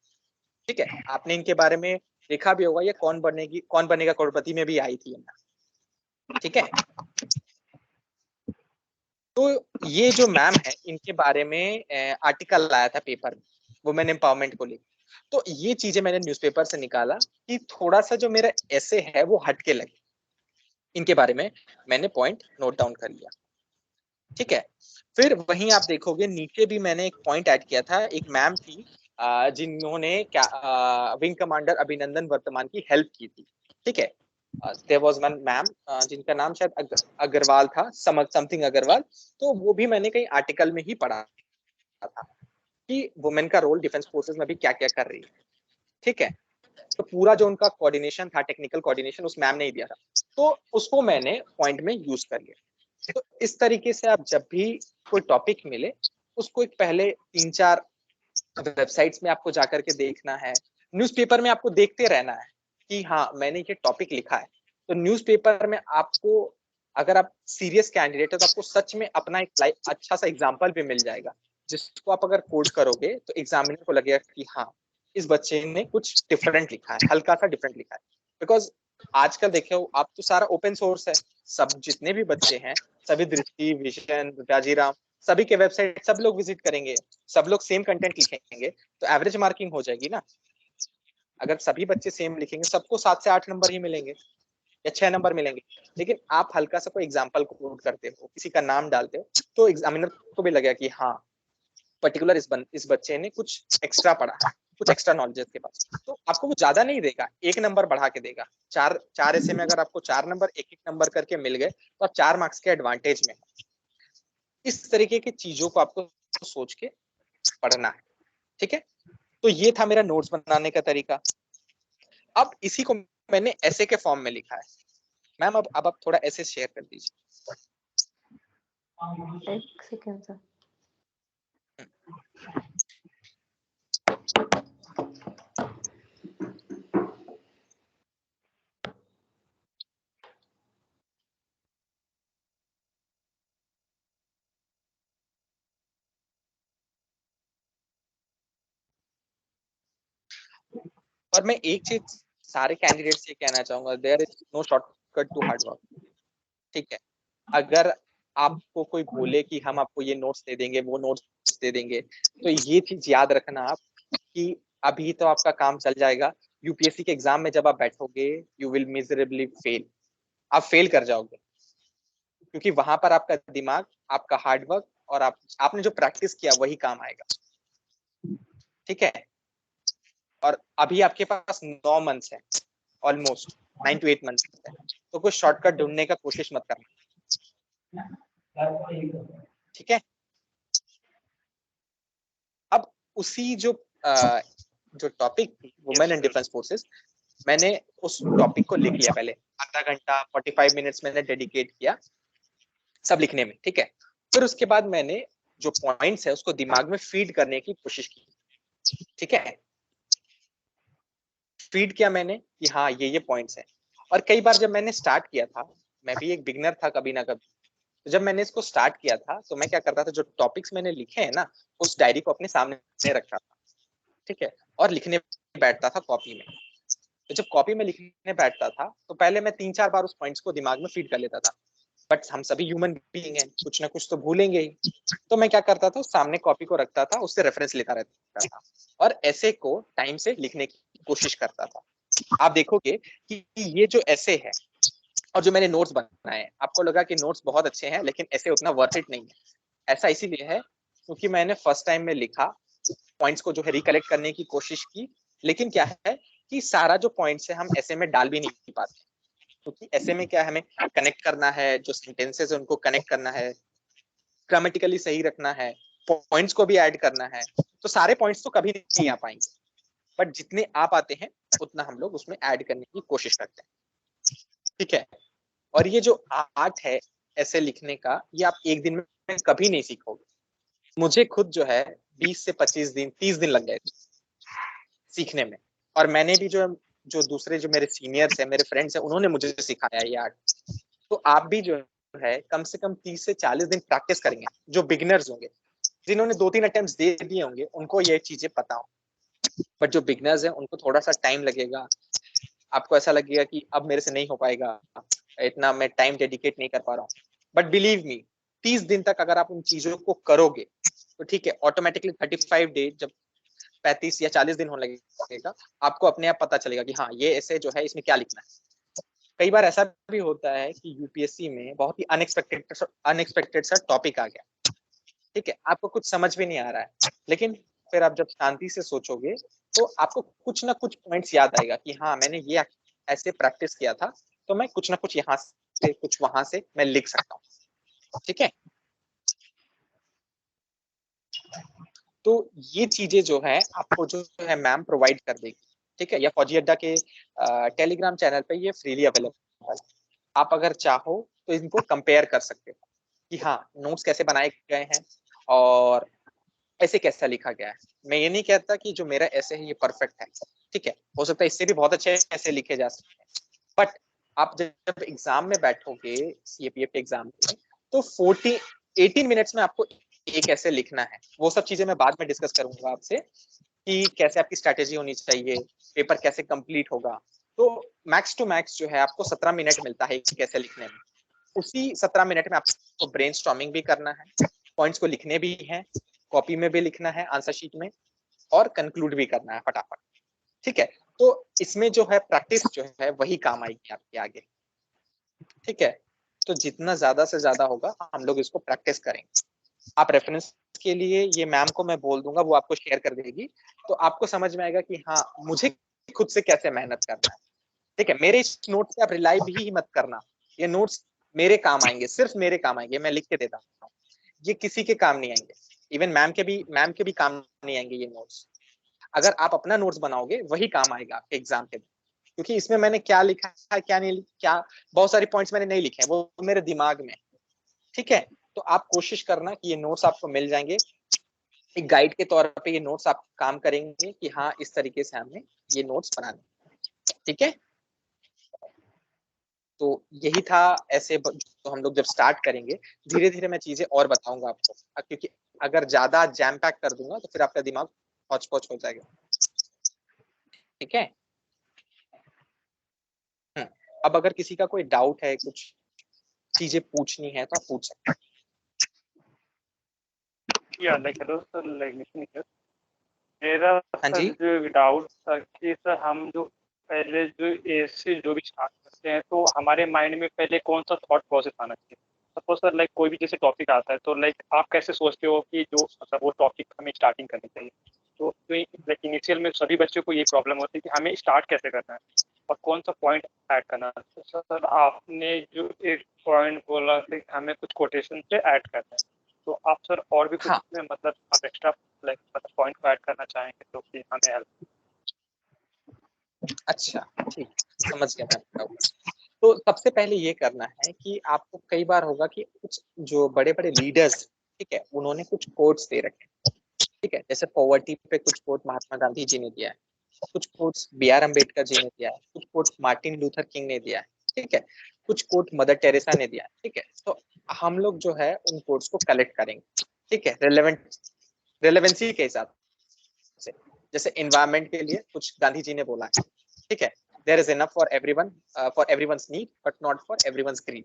ठीक है, आपने इनके बारे में देखा भी होगा, ये कौन बनेगा करोड़पति में भी आई थी। ठीक है, तो ये जो मैम है इनके बारे में आर्टिकल आया था पेपर में, वुमेन एम्पावरमेंट को लेकर। तो ये चीजें मैंने न्यूज़पेपर से निकाला कि थोड़ा सा जो मेरा ऐसे है वो हटके लगे, इनके बारे में मैंने पॉइंट नोट डाउन कर लिया। ठीक है, फिर वहीं आप देखोगे नीचे भी मैंने एक पॉइंट ऐड किया था। एक मैम थी जिन्होंने क्या विंग कमांडर अभिनंदन वर्तमान की हेल्प की थी। ठीक है, देयर वाज वन मैम जिनका नाम शायद अग्रवाल था, समथिंग अग्रवाल। तो वो भी मैंने कहीं आर्टिकल में ही पढ़ा था कि वुमेन का रोल डिफेंस फोर्सेस में भी क्या क्या कर रही है। ठीक है, तो पूरा जो उनका कोऑर्डिनेशन था, टेक्निकल कोऑर्डिनेशन, उस मैम ने ही दिया था, तो उसको मैंने पॉइंट में यूज कर लिया। तो इस तरीके से आप जब भी कोई टॉपिक मिले उसको एक पहले 3-4 वेबसाइट्स में आपको जाकर के देखना है, न्यूज़पेपर में आपको देखते रहना है कि हाँ मैंने ये टॉपिक लिखा है। तो न्यूज़पेपर में आपको, अगर आप सीरियस कैंडिडेट है तो आपको सच में अपना एक अच्छा सा एग्जाम्पल भी मिल जाएगा, जिसको आप अगर कोड करोगे तो एग्जामिनर को लगेगा कि हाँ इस बच्चे ने कुछ डिफरेंट लिखा है, हल्का सा डिफरेंट लिखा है। बिकॉज आजकल देखो आप तो सारा ओपन सोर्स है, सब जितने भी बच्चे हैं, सभी दृष्टि, विजन, राजीराम, सभी के वेबसाइट सब लोग विजिट करेंगे, सब लोग सेम कंटेंट लिखेंगे, तो एवरेज मार्किंग हो जाएगी ना। अगर सभी बच्चे सेम लिखेंगे सबको 7 से 8 नंबर ही मिलेंगे या 6 नंबर मिलेंगे। लेकिन आप हल्का सा कोई एग्जाम्पल कोड करते हो, किसी का नाम डालते हो, तो एग्जामिनर को भी लगेगा कि हाँ पर्टिकुलर इस बच्चे ने कुछ एक्स्ट्रा पढ़ा है, कुछ एक्स्ट्रा नॉलेज के पास। तो आपको वो ज्यादा नहीं देगा, 1 नंबर बढ़ा के देगा। चार ऐसे में अगर आपको 4 नंबर एक एक नंबर करके मिल गए तो आप 4 मार्क्स के एडवांटेज में। इस तरीके की चीजों को आपको सोच के पढ़ना है। ठीक है, तो ये था मेरा नोट्स बनाने का तरीका। अब इसी को मैंने ऐसे के फॉर्म में लिखा है। मैम अब आप थोड़ा ऐसे शेयर कर दीजिए। एक सेकंड सर। और मैं एक चीज सारे कैंडिडेट से कहना चाहूंगा, there is no shortcut to hard work. ठीक है, अगर आपको कोई बोले कि हम आपको ये नोट्स दे देंगे, वो नोट्स दे देंगे, तो ये चीज याद रखना आप कि अभी तो आपका काम चल जाएगा, यूपीएससी के एग्जाम में जब आप बैठोगे यू विल मिजरेबली फेल, आप फेल कर जाओगे। क्योंकि वहां पर आपका दिमाग, आपका हार्डवर्क और आपने जो प्रैक्टिस किया वही काम आएगा। ठीक है, और अभी आपके पास 9 मंथ्स है, ऑलमोस्ट 9 to 8 मंथ्स है, तो कुछ शॉर्टकट ढूंढने का कोशिश मत करना, ठीक है। अब उसी जो टॉपिक थी वुमेन एंड डिफेंस फोर्सेस, मैंने उस टॉपिक को लिख लिया पहले, आधा घंटा 45 मिनट्स मैंने डेडिकेट किया सब लिखने में, ठीक है। फिर उसके बाद मैंने जो पॉइंट्स है उसको दिमाग में फीड करने की कोशिश की, ठीक है। फीड किया मैंने कि हाँ ये पॉइंट्स है। और कई बार जब मैंने स्टार्ट किया था, मैं भी एक बिगनर था कभी ना कभी, तो जब मैंने इसको स्टार्ट किया था तो मैं क्या करता था, जो टॉपिक्स मैंने लिखे हैं ना, उस डायरी को अपने सामने रखता था, ठीक है, और लिखने बैठता था कॉपी में। तो जब कॉपी में लिखने बैठता था तो पहले मैं 3-4 बार उस पॉइंट्स को दिमाग में फीड कर लेता था, बट हम सभी ह्यूमन बीइंग हैं, कुछ ना कुछ तो भूलेंगे ही। तो मैं क्या करता था, सामने कॉपी को रखता था, उससे रेफरेंस लेता रहता था और ऐसे को टाइम से लिखने की कोशिश करता था। आप देखोगे कि ये जो ऐसे है और जो मैंने नोट्स बनाए हैं, आपको लगा कि नोट्स बहुत अच्छे हैं लेकिन ऐसे उतना वर्थ इट नहीं है। ऐसा इसीलिए है क्योंकि मैंने फर्स्ट टाइम में लिखा, पॉइंट्स को जो है रिकलेक्ट करने की कोशिश की, लेकिन क्या है कि सारा जो पॉइंट्स है हम ऐसे में डाल भी नहीं पाते, क्योंकि ऐसे में क्या है, हमें कनेक्ट करना है, जो सेंटेंसेस है उनको कनेक्ट करना है, ग्रामेटिकली सही रखना है, पॉइंट्स को भी ऐड करना है, तो सारे पॉइंट्स तो कभी नहीं आ पाएंगे, बट जितने आ पाते हैं उतना हम लोग उसमें ऐड करने की कोशिश करते हैं, ठीक है। और ये जो आर्ट है ऐसे लिखने का, ये आप एक दिन में कभी नहीं सीखोगे। मुझे खुद जो है 20 से 25 दिन 30 दिन लग गए सीखने में, और मैंने भी जो दूसरे जो मेरे सीनियर्स है, मेरे फ्रेंड्स है, उन्होंने मुझे सिखाया ये आर्ट। तो आप भी जो है कम से कम 30 से 40 दिन प्रैक्टिस करेंगे। जो बिगिनर्स होंगे, जिन्होंने 2-3 अटेम्प्ट्स दे दिए होंगे, उनको ये चीजें पता हो, बट जो बिगिनर्स हैं उनको थोड़ा सा टाइम लगेगा। आपको ऐसा लगेगा कि अब मेरे से नहीं हो पाएगा, इतना मैं टाइम डेडिकेट नहीं कर पा रहा हूँ, बट बिलीव मी, 30 दिन तक अगर आप उन चीजों को करोगे तो ठीक है, ऑटोमेटिकली 35 डे, जब 35 या 40 दिन होने लगेगा, आपको अपने आप पता चलेगा कि हाँ ये ऐसे जो है इसमें क्या लिखना है। कई बार ऐसा भी होता है कि यूपीएससी में बहुत ही अनएक्सपेक्टेड सा टॉपिक आ गया, ठीक है, आपको कुछ समझ भी नहीं आ रहा है, लेकिन फिर आप जब शांति से सोचोगे तो आपको कुछ ना कुछ पॉइंट्स याद आएगा कि हाँ मैंने ये ऐसे प्रैक्टिस किया था, तो मैं कुछ ना कुछ यहाँ से कुछ वहां से मैं लिख सकता हूँ, ठीक है। तो ये चीजें जो है आपको जो है मैम प्रोवाइड कर देगी, ठीक है, या फौजी अड्डा के टेलीग्राम चैनल पे ये फ्रीली अवेलेबल है। आप अगर चाहो तो इनको कंपेयर कर सकते हो कि हाँ नोट्स कैसे बनाए गए हैं और ऐसे कैसा लिखा गया है। मैं ये नहीं कहता कि जो मेरा ऐसे है ये परफेक्ट है, ठीक है, हो सकता है इससे भी बहुत अच्छे ऐसे लिखे जा सकते हैं, बट आप जब एग्जाम में बैठोगे सीएपीएफ के एग्जाम में, तो 18 मिनट्स में आपको एक ऐसे लिखना है। वो सब चीजें मैं बाद में डिस्कस करूंगा आपसे कि कैसे आपकी स्ट्रैटेजी होनी चाहिए, पेपर कैसे कंप्लीट होगा। तो मैक्स टू मैक्स जो है आपको 17 मिनट मिलता है कैसे लिखने में। उसी 17 मिनट में आपको ब्रेनस्टॉर्मिंग भी करना है, पॉइंट्स को लिखने भी हैं, कॉपी में भी लिखना है आंसर शीट में, और कंक्लूड भी करना है फटाफट, ठीक है। तो इसमें जो है प्रैक्टिस जो है वही काम आएगी आपके आगे, ठीक है। तो जितना ज्यादा से ज्यादा होगा हम लोग इसको प्रैक्टिस करेंगे। आप रेफरेंस के लिए ये मैम को मैं बोल दूंगा, वो आपको शेयर कर देगी, तो आपको समझ में आएगा कि हाँ मुझे खुद से कैसे मेहनत करना है, ठीक है। मेरे इस नोट्स पे आप रिलाई भी मत करना, ये नोट्स मेरे काम आएंगे, सिर्फ मेरे काम आएंगे, मैं लिख के देता हूँ, ये किसी के काम नहीं आएंगे, इवन मैम के भी काम नहीं आएंगे ये नोट्स। अगर आप अपना नोट्स बनाओगे वही काम आएगा आपके एग्जाम के दिन, क्योंकि इसमें मैंने क्या लिखा है क्या नहीं, क्या बहुत सारे पॉइंट्स मैंने नहीं लिखे हैं, वो मेरे दिमाग में, ठीक है। तो आप कोशिश करना कि ये नोट्स आपको मिल जाएंगे, एक गाइड के तौर पे ये नोट्स आप काम करेंगे कि हाँ इस तरीके से हमने ये नोट्स बनाने, ठीक है। तो यही था ऐसे तो हम लोग जब स्टार्ट करेंगे धीरे धीरे मैं चीजें और बताऊंगा आपको, क्योंकि अगर ज्यादा जैम पैक कर दूंगा तो फिर आपका दिमाग हौच पौच हो जाएगा, ठीक है। अब अगर किसी का कोई डाउट है, कुछ चीजें पूछनी है तो आप पूछ सकते हैं। Yeah, like hello sir, like listening here. मेरा हाँ सर जी, जो डाउट था कि सर हम जो पहले जो ऐसे जो भी स्टार्ट करते हैं तो हमारे माइंड में पहले कौन सा थॉट प्रोसेस आना चाहिए। सपोज सर लाइक कोई भी जैसे टॉपिक आता है तो लाइक आप कैसे सोचते हो कि जो मतलब वो टॉपिक हमें स्टार्टिंग करनी चाहिए। तो लाइक इनिशियल में सभी बच्चों को ये प्रॉब्लम होती है कि हमें स्टार्ट कैसे करना है और कौन सा पॉइंट ऐड करना है। तो सर आपने जो एक पॉइंट बोला कि हमें कुछ कोटेशन से ऐड करना है, तो आप सर और भी कुछ हाँ। इसमें मतलब आप एक्स्ट्रा लाइक मतलब पॉइंट को ऐड करना चाहेंगे तो कि हमें हेल्प। अच्छा, ठीक, समझ गया मैं आपका बात। तो सबसे पहले ये करना है कि आपको कई बार होगा कि कुछ जो बड़े बड़े लीडर्स, ठीक है, उन्होंने कुछ कोट्स दे रखे हैं, ठीक है, जैसे पॉवर्टी पे कुछ कोट महात्मा गांधी जी ने दिया है, कुछ कोट्स B.R. अम्बेडकर जी ने दिया है, कुछ कोट मार्टिन लूथर किंग ने दिया है, ठीक है, कुछ कोट मदर टेरेसा ने दिया है, ठीक है। तो हम लोग जो है उन कोट्स को कलेक्ट करेंगे, ठीक है, रेलेवेंसी के हिसाब से। जैसे एनवायरमेंट के लिए कुछ गांधी जी ने बोला है, ठीक है, there is enough for everyone's need but not for everyone's greed.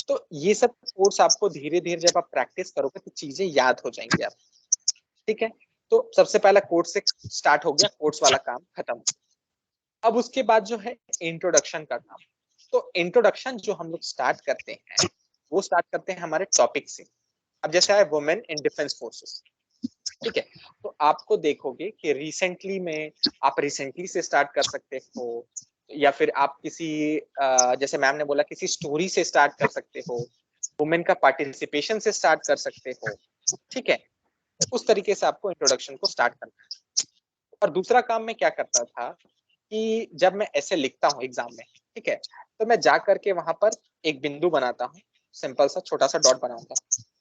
तो ये सब कोट्स आपको धीरे धीरे जब आप प्रैक्टिस करोगे तो चीजें याद हो जाएंगी आप, ठीक है। तो सबसे पहला कोट से स्टार्ट हो गया, कोट्स वाला काम खत्म। अब उसके बाद जो है इंट्रोडक्शन का काम। तो इंट्रोडक्शन जो हम लोग स्टार्ट करते हैं वो स्टार्ट करते हैं हमारे टॉपिक से। अब जैसे है वुमेन इन डिफेंस फोर्सेस, ठीक है, तो आपको देखोगे कि रिसेंटली में आप रिसेंटली से स्टार्ट कर सकते हो, या फिर आप किसी जैसे मैम ने बोला किसी स्टोरी से स्टार्ट कर सकते हो, वुमेन का पार्टिसिपेशन से स्टार्ट कर सकते हो, ठीक है। उस तरीके से आपको इंट्रोडक्शन को स्टार्ट करना है। और दूसरा काम मैं क्या करता था कि जब मैं ऐसे लिखता हूँ एग्जाम में, ठीक है, तो मैं जा करके वहां पर एक बिंदु बनाता हूँ, सिंपल सा छोटा सा डॉट बनाऊंगा।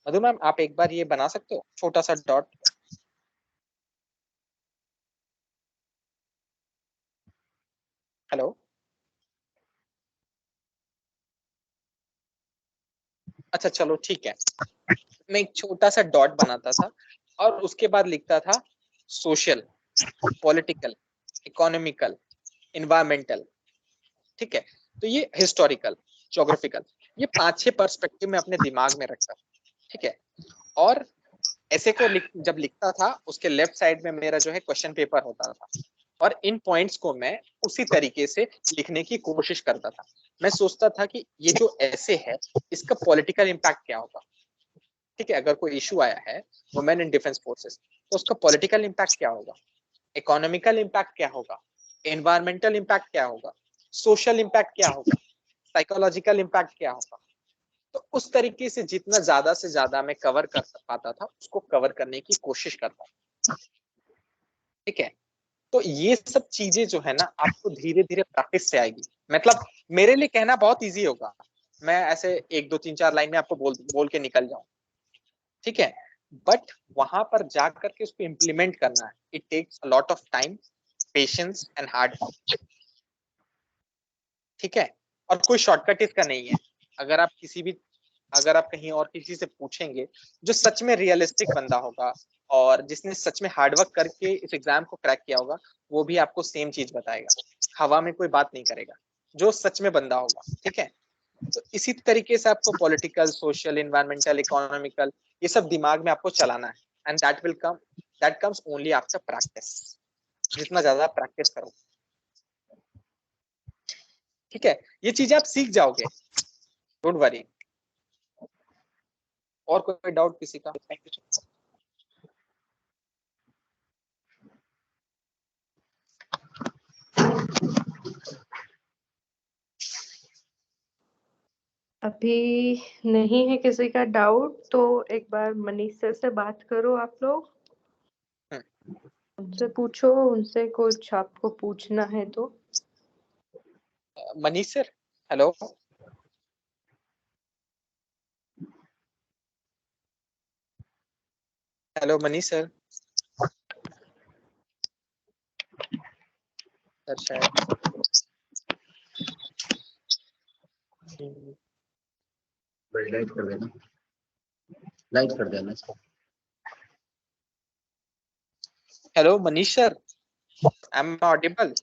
मधु मैम आप एक बार ये बना सकते हो छोटा सा डॉट? हेलो, अच्छा चलो ठीक है। मैं एक छोटा सा डॉट बनाता था और उसके बाद लिखता था सोशल, पॉलिटिकल, इकोनॉमिकल, इन्वायरमेंटल, ठीक है। तो ये हिस्टोरिकल, ज्योग्राफिकल, ये 5-6 पर्सपेक्टिव में अपने दिमाग में रखता, ठीक है। और ऐसे को जब लिखता था उसके लेफ्ट साइड में मेरा जो है क्वेश्चन पेपर होता था, और इन पॉइंट्स को मैं उसी तरीके से लिखने की कोशिश करता था। मैं सोचता था कि ये जो ऐसे है इसका पॉलिटिकल इम्पैक्ट क्या होगा, ठीक है, अगर कोई इशू आया है वुमेन इन डिफेंस फोर्सेस तो उसका पॉलिटिकल इम्पैक्ट क्या होगा, इकोनॉमिकल इम्पैक्ट क्या होगा, एनवायरमेंटल इम्पैक्ट क्या होगा, सोशल इम्पैक्ट क्या होगा, साइकोलॉजिकल इम्पैक्ट क्या होगा। तो उस तरीके से जितना ज्यादा से ज्यादा मैं कवर कर पाता था उसको कवर करने की कोशिश करता था, ठीक है। तो ये सब चीजें जो है ना आपको धीरे धीरे प्रैक्टिस से आएगी। मतलब मेरे लिए कहना बहुत इजी होगा, मैं ऐसे 1 2 3 4 लाइन में आपको बोल के निकल जाऊं, ठीक है, बट वहां पर जा करके उसको इम्प्लीमेंट करना है, it takes a lot of time, patience and hard work, ठीक है। और कोई शॉर्टकट इसका नहीं है। अगर आप कहीं और किसी से पूछेंगे जो सच में रियलिस्टिक बंदा होगा और जिसने सच में हार्डवर्क करके इस एग्जाम को क्रैक किया होगा, वो भी आपको सेम चीज बताएगा, हवा में कोई बात नहीं करेगा, जो सच में बंदा होगा, ठीक है। तो इसी तरीके से आपको पॉलिटिकल, सोशल, इन्वायरमेंटल, इकोनॉमिकल ये सब दिमाग में आपको चलाना है, and that comes only after practice. जितना ज्यादा प्रैक्टिस करो, ठीक है, ये चीजें आप सीख जाओगे, डोंट वरी। और कोई डाउट किसी का? Thank you. अभी नहीं है किसी का डाउट, तो एक बार मनीष सर से बात करो आप लोग, उनसे पूछो, उनसे कुछ आपको पूछना है तो। Manish sir, hello. Hello Manish sir. Sir शायद लाइट कर देना, लाइट कर देना। Hello Manish sir, I am audible?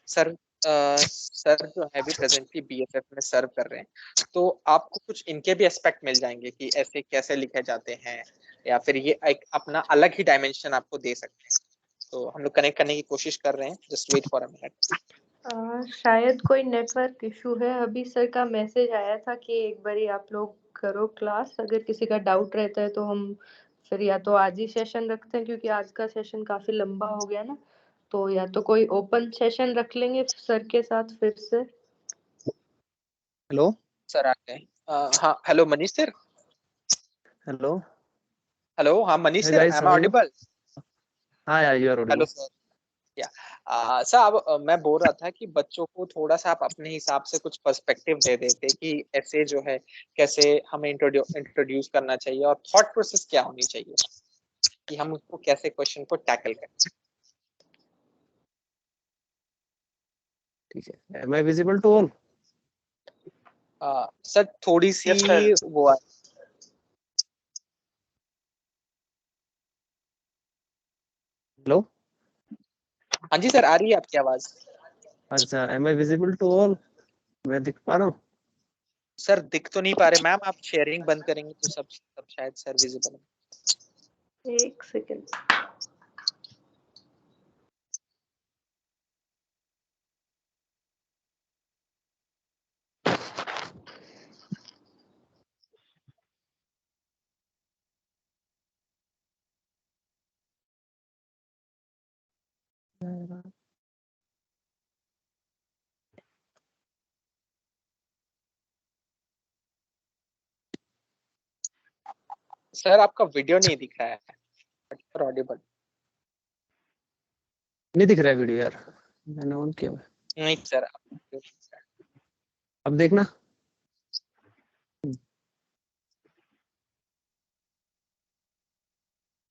Sir sir जो है अभी प्रेजेंटली बीएसएफ में सर्व कर रहे हैं, तो आपको कुछ इनके भी एस्पेक्ट मिल जाएंगे कि ऐसे कैसे लिखे जाते हैं, या फिर ये एक अपना अलग ही डायमेंशन आपको दे सकते हैं। तो हम लोग कनेक्ट करने की कोशिश कर रहे हैं, just wait for a minute. शायद कोई नेटवर्क इशू है। अभी सर का मैसेज आया था कि एक बारी आप लोग करो क्लास, अगर किसी का डाउट रहता है तो हम फिर या तो आज ही सेशन रखते हैं, क्योंकि आज का सेशन काफी लंबा हो गया ना, तो या तो कोई ओपन सेशन रख लेंगे सर के साथ फिर से। हेलो सर, आ गए। हाँ, hello Manish sir. Hello. Hello, हाँ Manish Hey sir, guys, um how I are you? Audible? हाँ यार, you are hello audible. Sir. Yeah sir, अब मैं बोल रहा था कि बच्चों को थोड़ा सा आप अपने हिसाब से कुछ पर्सपेक्टिव दे देते कि ऐसे जो है कैसे हमें इंट्रोड्यूस करना चाहिए और थॉट प्रोसेस क्या होनी चाहिए कि हम उसको कैसे क्वेश्चन को टैकल करें। ठीक है. Am I visible to all? Sir थोड़ी सी Yes, sir. वो है। Hello. हाँ जी सर, आ रही है आपकी आवाज। अच्छा, am I visible to all? मैं दिख पा रहा हूँ? सर दिख तो नहीं पा रहे मैम, आप शेयरिंग बंद करेंगे तो सब शायद सर विजिबल है। एक सेकंड। सर आपका वीडियो नहीं दिख रहा है ऑडिबल। नहीं दिख रहा है वीडियो यार, मैंने ऑन किया हुआ है. नहीं सर। अब देखना.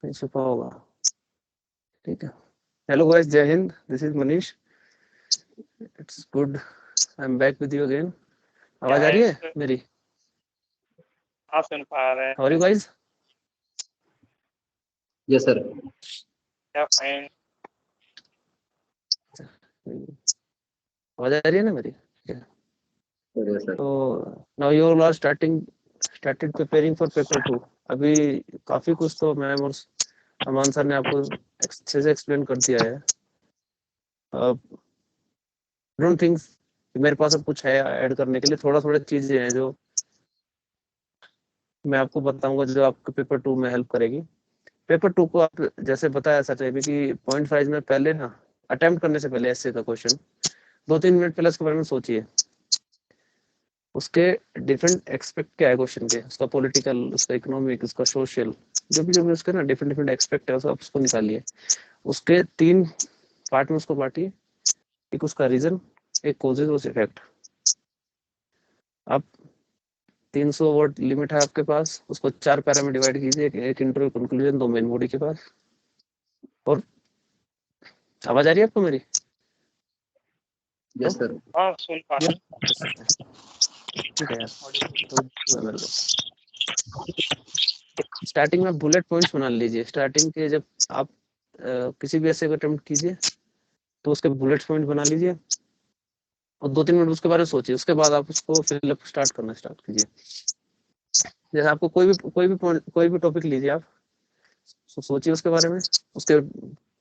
नहीं छुपा होगा. ठीक है. Hello guys, Jai Hind. This is Manish. It's good, I am back with you again. आवाज आ रही है मेरी? आप सुन पा रहे हाउ आर यू हैं? गाइस? Yes, sir. क्या फाइन। आवाज आ रही है ना मेरी? Yes, sir. तो now you are started preparing for paper 2. अभी काफी कुछ तो मैम और अमान सर ने आपको अच्छे से एक्सप्लेन कर दिया है. डोंट थिंक मेरे पास अब कुछ है ऐड करने के लिए. थोड़ा चीजें हैं जो मैं आपको बताऊंगा जो आपके पेपर 2 में हेल्प करेगी. पेपर 2 को आप जैसे बताया सर ने भी कि पॉइंट फाइज में पहले ना अटेम्प्ट करने से पहले ऐसे का क्वेश्चन 2-3 मिनट पहले उसके बारे में सोचिए. उसके डिफरेंट एक्सपेक्ट क्या है क्वेश्चन के, उसका पॉलिटिकल, उसका इकोनॉमिक, उसका सोशल, जो भी उसके ना डिफरेंट एक्सपेक्ट है आप उसको निकालिए. उसके 3 पार्ट में उसको बांटिए. एक उसका रीजन, एक कॉजेज और इफेक्ट. आप 300 वर्ड लिमिट है आपके पास, उसको 4 पैरा में डिवाइड कीजिए. एक इंट्रो, कंक्लूजन, 2 मेन बॉडी के पास. और आवाज आ रही है आपको मेरी? Yes, sir. हाँ, सुन पा रहे हैं। ठीक है यार. तो मेरे को स्टार्टिंग में बुलेट पॉइंट्स बना लीजिए. स्टार्टिंग के जब आप किसी भी ऐसे अटेम्प्ट कीजिए तो उसके बुलेट पॉइंट बना लीजिए और 2-3 मिनट उसके बारे में सोचिए. उसके बाद आप उसको फिलअप स्टार्ट कीजिए. जैसे आपको कोई भी टॉपिक लीजिए, आप सोचिए उसके बारे में, उसके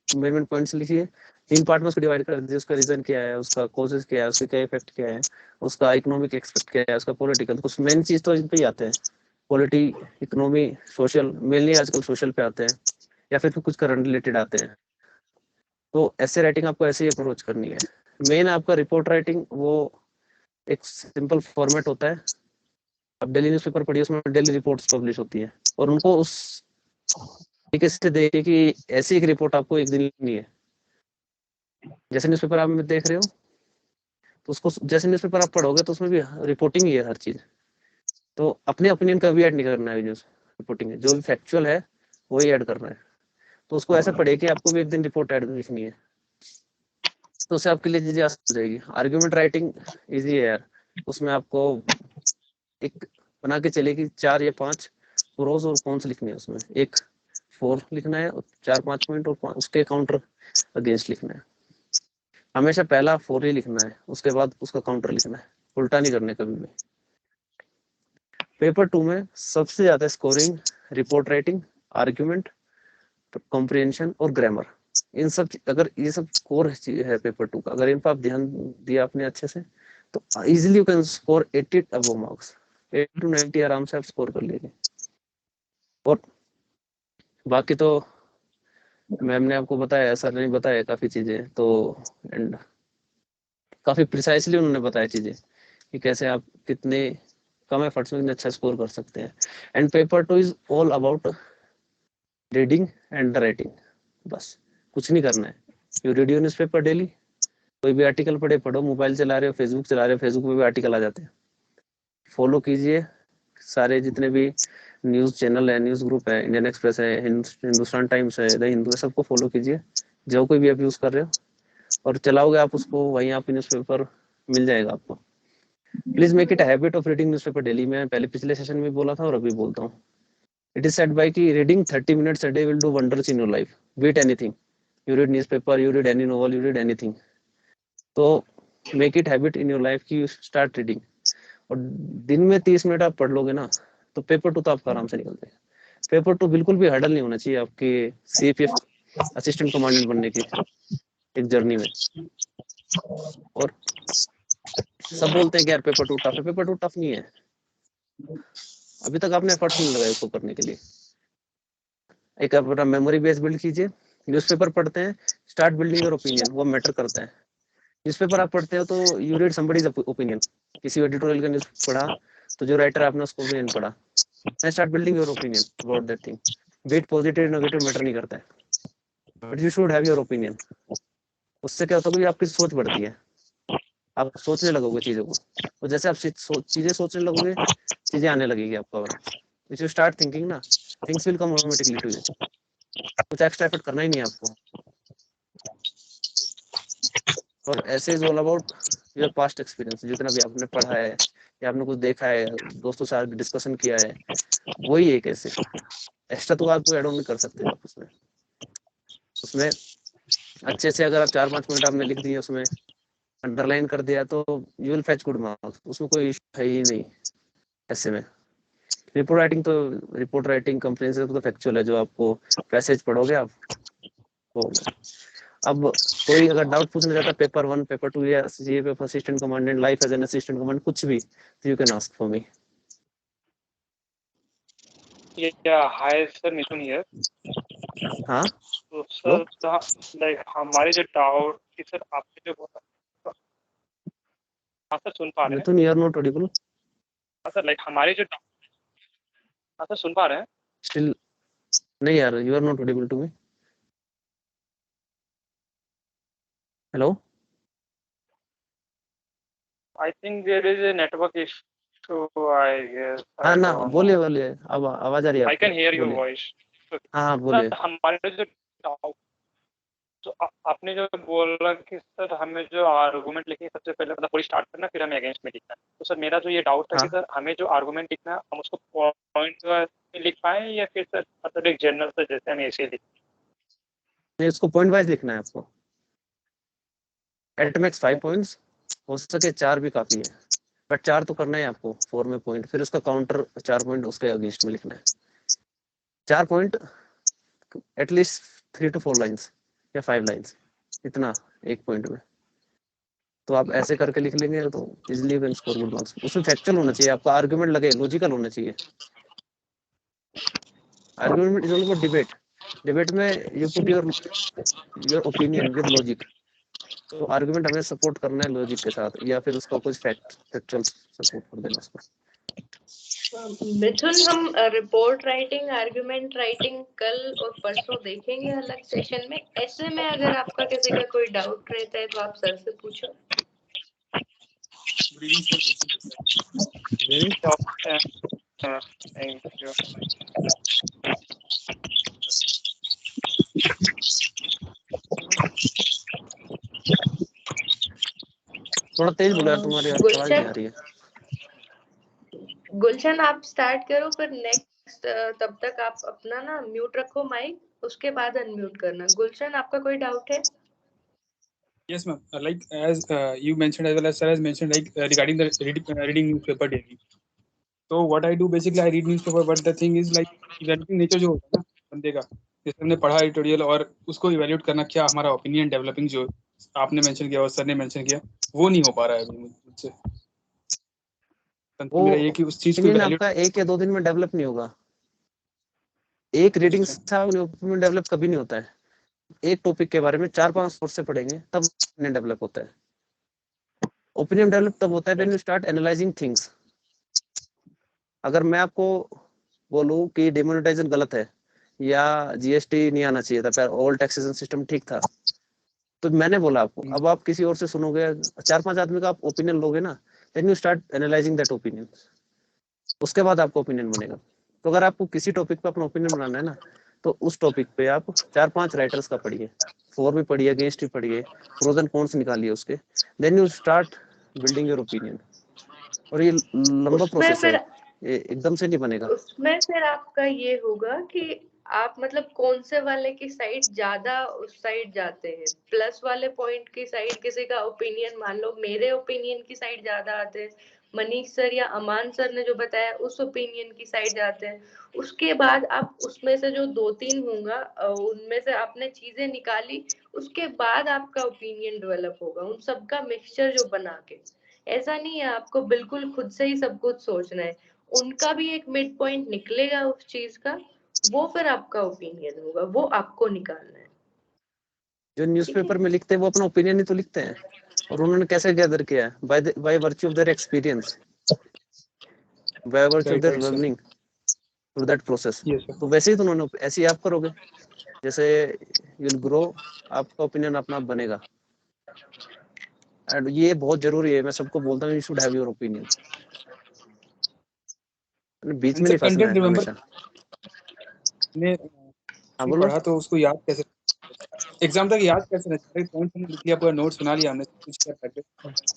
मेन पॉइंट्स लिखिए. 3 पार्ट में उसको डिवाइड कर दीजिए. उसका रीजन क्या है, उसका कॉजेज क्या है, उसके क्या इफेक्ट क्या है, उसका इकोनॉमिक एक्सपेक्ट क्या है, उसका पॉलिटिकल. कुछ मेन चीज तो इन पे ही आते हैं, पॉलिटी, इकोनॉमी, सोशल. मेनली आजकल सोशल पे आते हैं या फिर कुछ करंट रिलेटेड आते हैं. तो ऐसे राइटिंग आपको ऐसे ही अप्रोच करनी है. मेन आपका रिपोर्ट राइटिंग वो एक सिंपल फॉर्मेट होता है. अब डेली न्यूज़पेपर पढ़िए, उसमें डेली रिपोर्ट्स पब्लिश होती है और उनको उस तरीके से देखिए कि ऐसी एक रिपोर्ट आपको एक दिन लिखनी है. जैसे न्यूज़पेपर आप देख रहे हो तो उसको जैसे न्यूज़पेपर आप पढ़ोगे तो उसमें भी रिपोर्टिंग ही है हर चीज. तो अपने ओपिनियन का भी ऐड नहीं करना है. न्यूज़ रिपोर्टिंग है, जो भी फैक्चुअल है वही ऐड करना है. तो उसको ऐसा पढ़े कि आपको भी एक दिन रिपोर्ट ऐड लिखनी है, तो उससे आपके लिए चीजें आसान हो जाएगी. आर्ग्यूमेंट राइटिंग इजी है यार. उसमें आपको एक बना के चले कि 4 या 5 प्रोस और कॉन्स लिखने हैं. उसमें एक फोर लिखना है और 4-5 पॉइंट और उसके काउंटर अगेंस्ट लिखना है. हमेशा पहला फोर ही लिखना है, उसके बाद उसका काउंटर लिखना है. उल्टा नहीं करने कभी भी. पेपर 2 में सबसे ज्यादा scoring report writing, argument, comprehension और ग्रामर. इन सब अगर ये सब स्कोर है पेपर 2 का, अगर इन पर आप ध्यान दिया आपने अच्छे से तो easily you can score 80 above marks, 80 to 90 आराम से आप स्कोर कर लीजिए। और बाकी तो मैम ने आपको बताया, सर ने बताया काफी चीजें, तो एंड काफी प्रिसाइसली उन्होंने बताया चीजें कि कैसे आप कितने कम एफर्ट्स में अच्छा स्कोर कर सकते हैं। And paper 2 is all about reading and writing, बस कुछ नहीं करना है। You read your newspaper daily, कोई भी आर्टिकल पढ़ो, मोबाइल चला रहे हो, फेसबुक चला रहे हो, फेसबुक पे भी आर्टिकल आ जाते हैं, फॉलो कीजिए सारे जितने भी न्यूज चैनल है, न्यूज ग्रुप है, इंडियन एक्सप्रेस है, हिंदुस्तान टाइम्स है, द हिंदू है, सबको फॉलो कीजिए जो कोई भी आप यूज कर रहे हो, और चलाओगे आप उसको, वहीं आप न्यूज़पेपर मिल जाएगा आपको। Please make it a habit of reading newspaper daily. मैं पहले पिछले सेशन में बोला था और अभी बोलता हूँ, इट इज सेड बाय कि reading 30 minutes a day will do wonders in your life, beat anything. You read newspaper, you read any novel, you read anything, तो make it habit in your life कि यू स्टार्ट रीडिंग। और दिन में 30 मिनट आप पढ़ लोगे ना तो पेपर 2 तो आपका आराम से निकल जाएगा। पेपर 2 बिल्कुल भी हर्डल नहीं होना चाहिए आपके सीपीएफ असिस्टेंट कमांडेंट बनने की एक जर्नी में। और सब बोलते हैं कि यार पेपर 2 टफ है, पेपर 2 टफ नहीं है, अभी तक आपने एफर्ट्स नहीं लगाए उसको करने के लिए। एक अपना मेमोरी बेस बिल्ड कीजिए, न्यूज़पेपर पढ़ते हैं, स्टार्ट बिल्डिंग योर ओपिनियन, वो मैटर करता है। न्यूज़पेपर आप पढ़ते हो तो यू रीड समबडीज ओपिनियन, किसी एडिटोरियल का न्यूज़ पढ़ा तो जो राइटर आपने उसको ओपिनियन पढ़ा, and start building your opinion about that thing. Be it positive negative matter नहीं करता है, but you should have your opinion. उससे क्या होता है कि आपकी सोच बढ़ती है, आप सोचने लगोगे चीजों को, तो जैसे आप चीजें सोचने लगोगे चीजें आने लगेगी आपको। इफ यू स्टार्ट थिंकिंग ना, things will come automatically to you, कुछ एक्स्ट्रा एफर्ट करना ही नहीं है आपको। और essay is all about your past experience, जितना भी आपने पढ़ा है या आपने कुछ देखा है, दोस्तों से डिस्कशन किया है, वही एक ऐसे एक्स्ट्रा तो आप ऐड ऑन नहीं कर सकते आप उसमें अच्छे से। अगर आप 4-5 मिनट आपने लिख दिए, उसमें अंडरलाइन कर दिया, तो you will fetch good marks, उसमें कोई इशू है ही नहीं। ऐसे में रिपोर्ट राइटिंग कंप्रेहेंसिव तो फैक्चुअल है, जो आपको पैसेज पढ़ोगे आप वो। अब कोई अगर डाउट पूछना चाहता है पेपर 1 पेपर 2 या CAPF assistant commandant, life as an assistant commandant, कुछ भी, तो you can ask for me. Hi sir, Mithun here. हाँ तो सर लाइक हमारे जो डाउट थी सर, आपने जो बोला, हाँ सर सुन पा रहे हैं? मिथुन यू आर नॉट ऑडिबल। हाँ सर, लाइक हमारे जो, हाँ सर सुन पा रहे हैं? स्टिल नहीं यार, you are not audible to me. Hello, I think there is a network issue, I guess. हाँ ना, बोलिए, अब आवाज आ रही है। I can hear your voice. हाँ बोलिए। हमारे जो डाउट, तो आपने जो बोला कि सर हमें जो आर्गुमेंट लिखनी है सबसे पहले मतलब पूरी स्टार्ट करना, फिर हमें अगेंस्ट में लिखना है। तो सर मेरा जो ये डाउट था कि सर हमें जो आर्गुमेंट लिखना है, हम उसको पॉइंट में लिख पाए या फिर सर मतलब एक जनरल से जैसे हमें ऐसे लिख, नहीं, इसको पॉइंट वाइज लिखना है आपको। एट मैक्स 5 पॉइंट्स, हो सके 4 भी काफी है, बट 4 तो करना है आपको 4 में पॉइंट, फिर उसका काउंटर 4 पॉइंट उसके अगेंस्ट में लिखना है। 4 पॉइंट एटलीस्ट 3 to 4 लाइन्स या 5 लाइन्स, इतना एक पॉइंट में। तो आप ऐसे करके लिख लेंगे तो easily you can score good marks. उसमें फैक्चुअल होना चाहिए, आपका आर्गुमेंट लगे, लॉजिकल होना चाहिए। Argument is all about debate. Debate में you put your opinion with logic. तो आर्गुमेंट हमें सपोर्ट करना है लॉजिक के साथ, या फिर उसका कुछ फैक्चुअल सपोर्ट कर देना उसको। मिथुन, हम रिपोर्ट राइटिंग, आर्गुमेंट राइटिंग कल और परसों देखेंगे अलग सेशन में। ऐसे में अगर आपका किसी का कोई डाउट रहता है तो आप सर से पूछो। Thank you. थोड़ा तेज बोलो यार, तुम्हारी आवाज नहीं आ रही है। गुलशन आप स्टार्ट करो, फिर नेक्स्ट तब तक आप अपना ना म्यूट रखो माइक, उसके बाद अनम्यूट करना। गुलशन, आपका कोई डाउट है? Yes, ma'am. Like as you mentioned, as well as sir has mentioned, like regarding the reading newspaper daily. So what I do basically, I read newspaper, but the thing is like developing nature जो होता है ना बंदे का, जैसे हमने पढ़ा एडिटोरियल और उसको इवैल्यूएट करना, क्या हमारा ओपिनियन डेवलपिंग जो आपने मेंशन किया और सर ने मेंशन किया, वो नहीं हो पा रहा है अभी मुझसे। वो मेरा ये कि उस चीज को ओपिनियन इवैल्यूएट। आपका 1 या 2 दिन में डेवलप नहीं होगा। एक रीडिंग से ओपिनियन डेवलप कभी नहीं होता है। एक टॉपिक के बारे में 4-5 सोर्स से पढ़ेंगे तब ओपिनियन डेवलप होता है। ओपिनियन डेवलप तब होता है when you start analysing things. अगर मैं आपको बोलूं कि डिमोनेटाइजेशन गलत है या जीएसटी नहीं आना चाहिए था, ओल्ड टैक्सेशन सिस्टम ठीक था, तो मैंने बोला आपको। अब आप किसी और से सुनोगे, 4-5 आदमी का आप ओपिनियन लोगे ना, then you start analysing that opinion, उसके बाद आपका ओपिनियन बनेगा। तो अगर आपको किसी टॉपिक पे अपना ओपिनियन बनाना है ना, तो उस टॉपिक पे आप 4-5 राइटर्स का पढ़िए, फॉर भी पढ़िए, अगेंस्ट भी पढ़िए, प्रोज एंड कॉन्स निकालिए उसके, then you start building your opinion. और ये लंबा उसमें प्रोसेस है, फिर ये एकदम से नहीं बनेगा। उसमें फिर आपका ये होगा कि आप मतलब कौन से वाले की साइड ज्यादा उस साइड जाते हैं, प्लस वाले पॉइंट की साइड। किसी का ओपिनियन, मान लो मेरे ओपिनियन की साइड ज्यादा आते हैं, मनीष सर या अमान सर ने जो बताया उस ओपिनियन की साइड जाते हैं। उसके बाद आप उसमें से जो 2-3 होगा उनमें से आपने चीजें निकाली, उसके बाद आपका ओपिनियन डेवलप होगा उन सबका मिक्सचर जो बना के। ऐसा नहीं है आपको बिल्कुल खुद से ही सब कुछ सोचना है, उनका भी एक मिड पॉइंट निकलेगा उस चीज का, वो फिर आपका ओपिनियन होगा, वो आपको निकालना है। जो न्यूज़पेपर में लिखते हैं वो अपना ओपिनियन ही तो लिखते हैं, और उन्होंने कैसे गैदर किया है? By virtue of their experience, by virtue of their learning through that process. तो वैसे ही तो उन्होंने, ऐसे ही आप करोगे, जैसे यू विल ग्रो, आपका ओपिनियन अपना आप बनेगा। एंड ये बहुत जरूरी है, मैं सबको बोलता हूँ, you should have your opinion. बीच में नहीं फंसना है हमेशा। ने पढ़ा तो उसको याद कैसे, एग्जाम तक याद कैसे रखते हैं? पॉइंट हमने लिख लिया, पूरा नोट्स बना लिया हमने, कुछ किया प्रैक्टिस,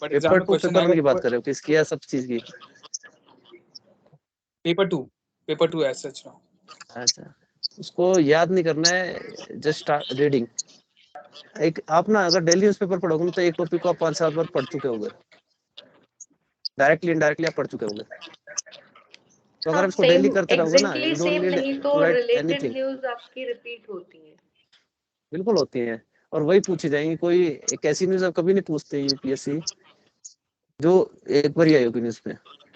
बट एग्जाम पेपर में 2 क्वेश्चन पेपर 1 आएगा की बात तो कर रहे हो, किसकी है सब चीज की? पेपर 2 एज सच ना। अच्छा, उसको याद नहीं करना है, जस्ट रीडिंग। एक आप ना अगर डेली न्यूज़पेपर पढ़ोगे तो एक टॉपिक को आप 5-7 बार पढ़ चुके होंगे, डायरेक्टली इनडायरेक्टली आप पढ़ चुके होंगे। तो अगर हाँ, आप इसको डेली सेम करते रहोगे ना, exactly you don't same need नहीं तो to write related anything. News आपकी रिपीट होती है। बिल्कुल होती है, और वही पूछी जाएंगी। कोई एक ऐसी न्यूज आप कभी नहीं पूछते यूपीएससी जो एक बार ही आई होगी न्यूज पे,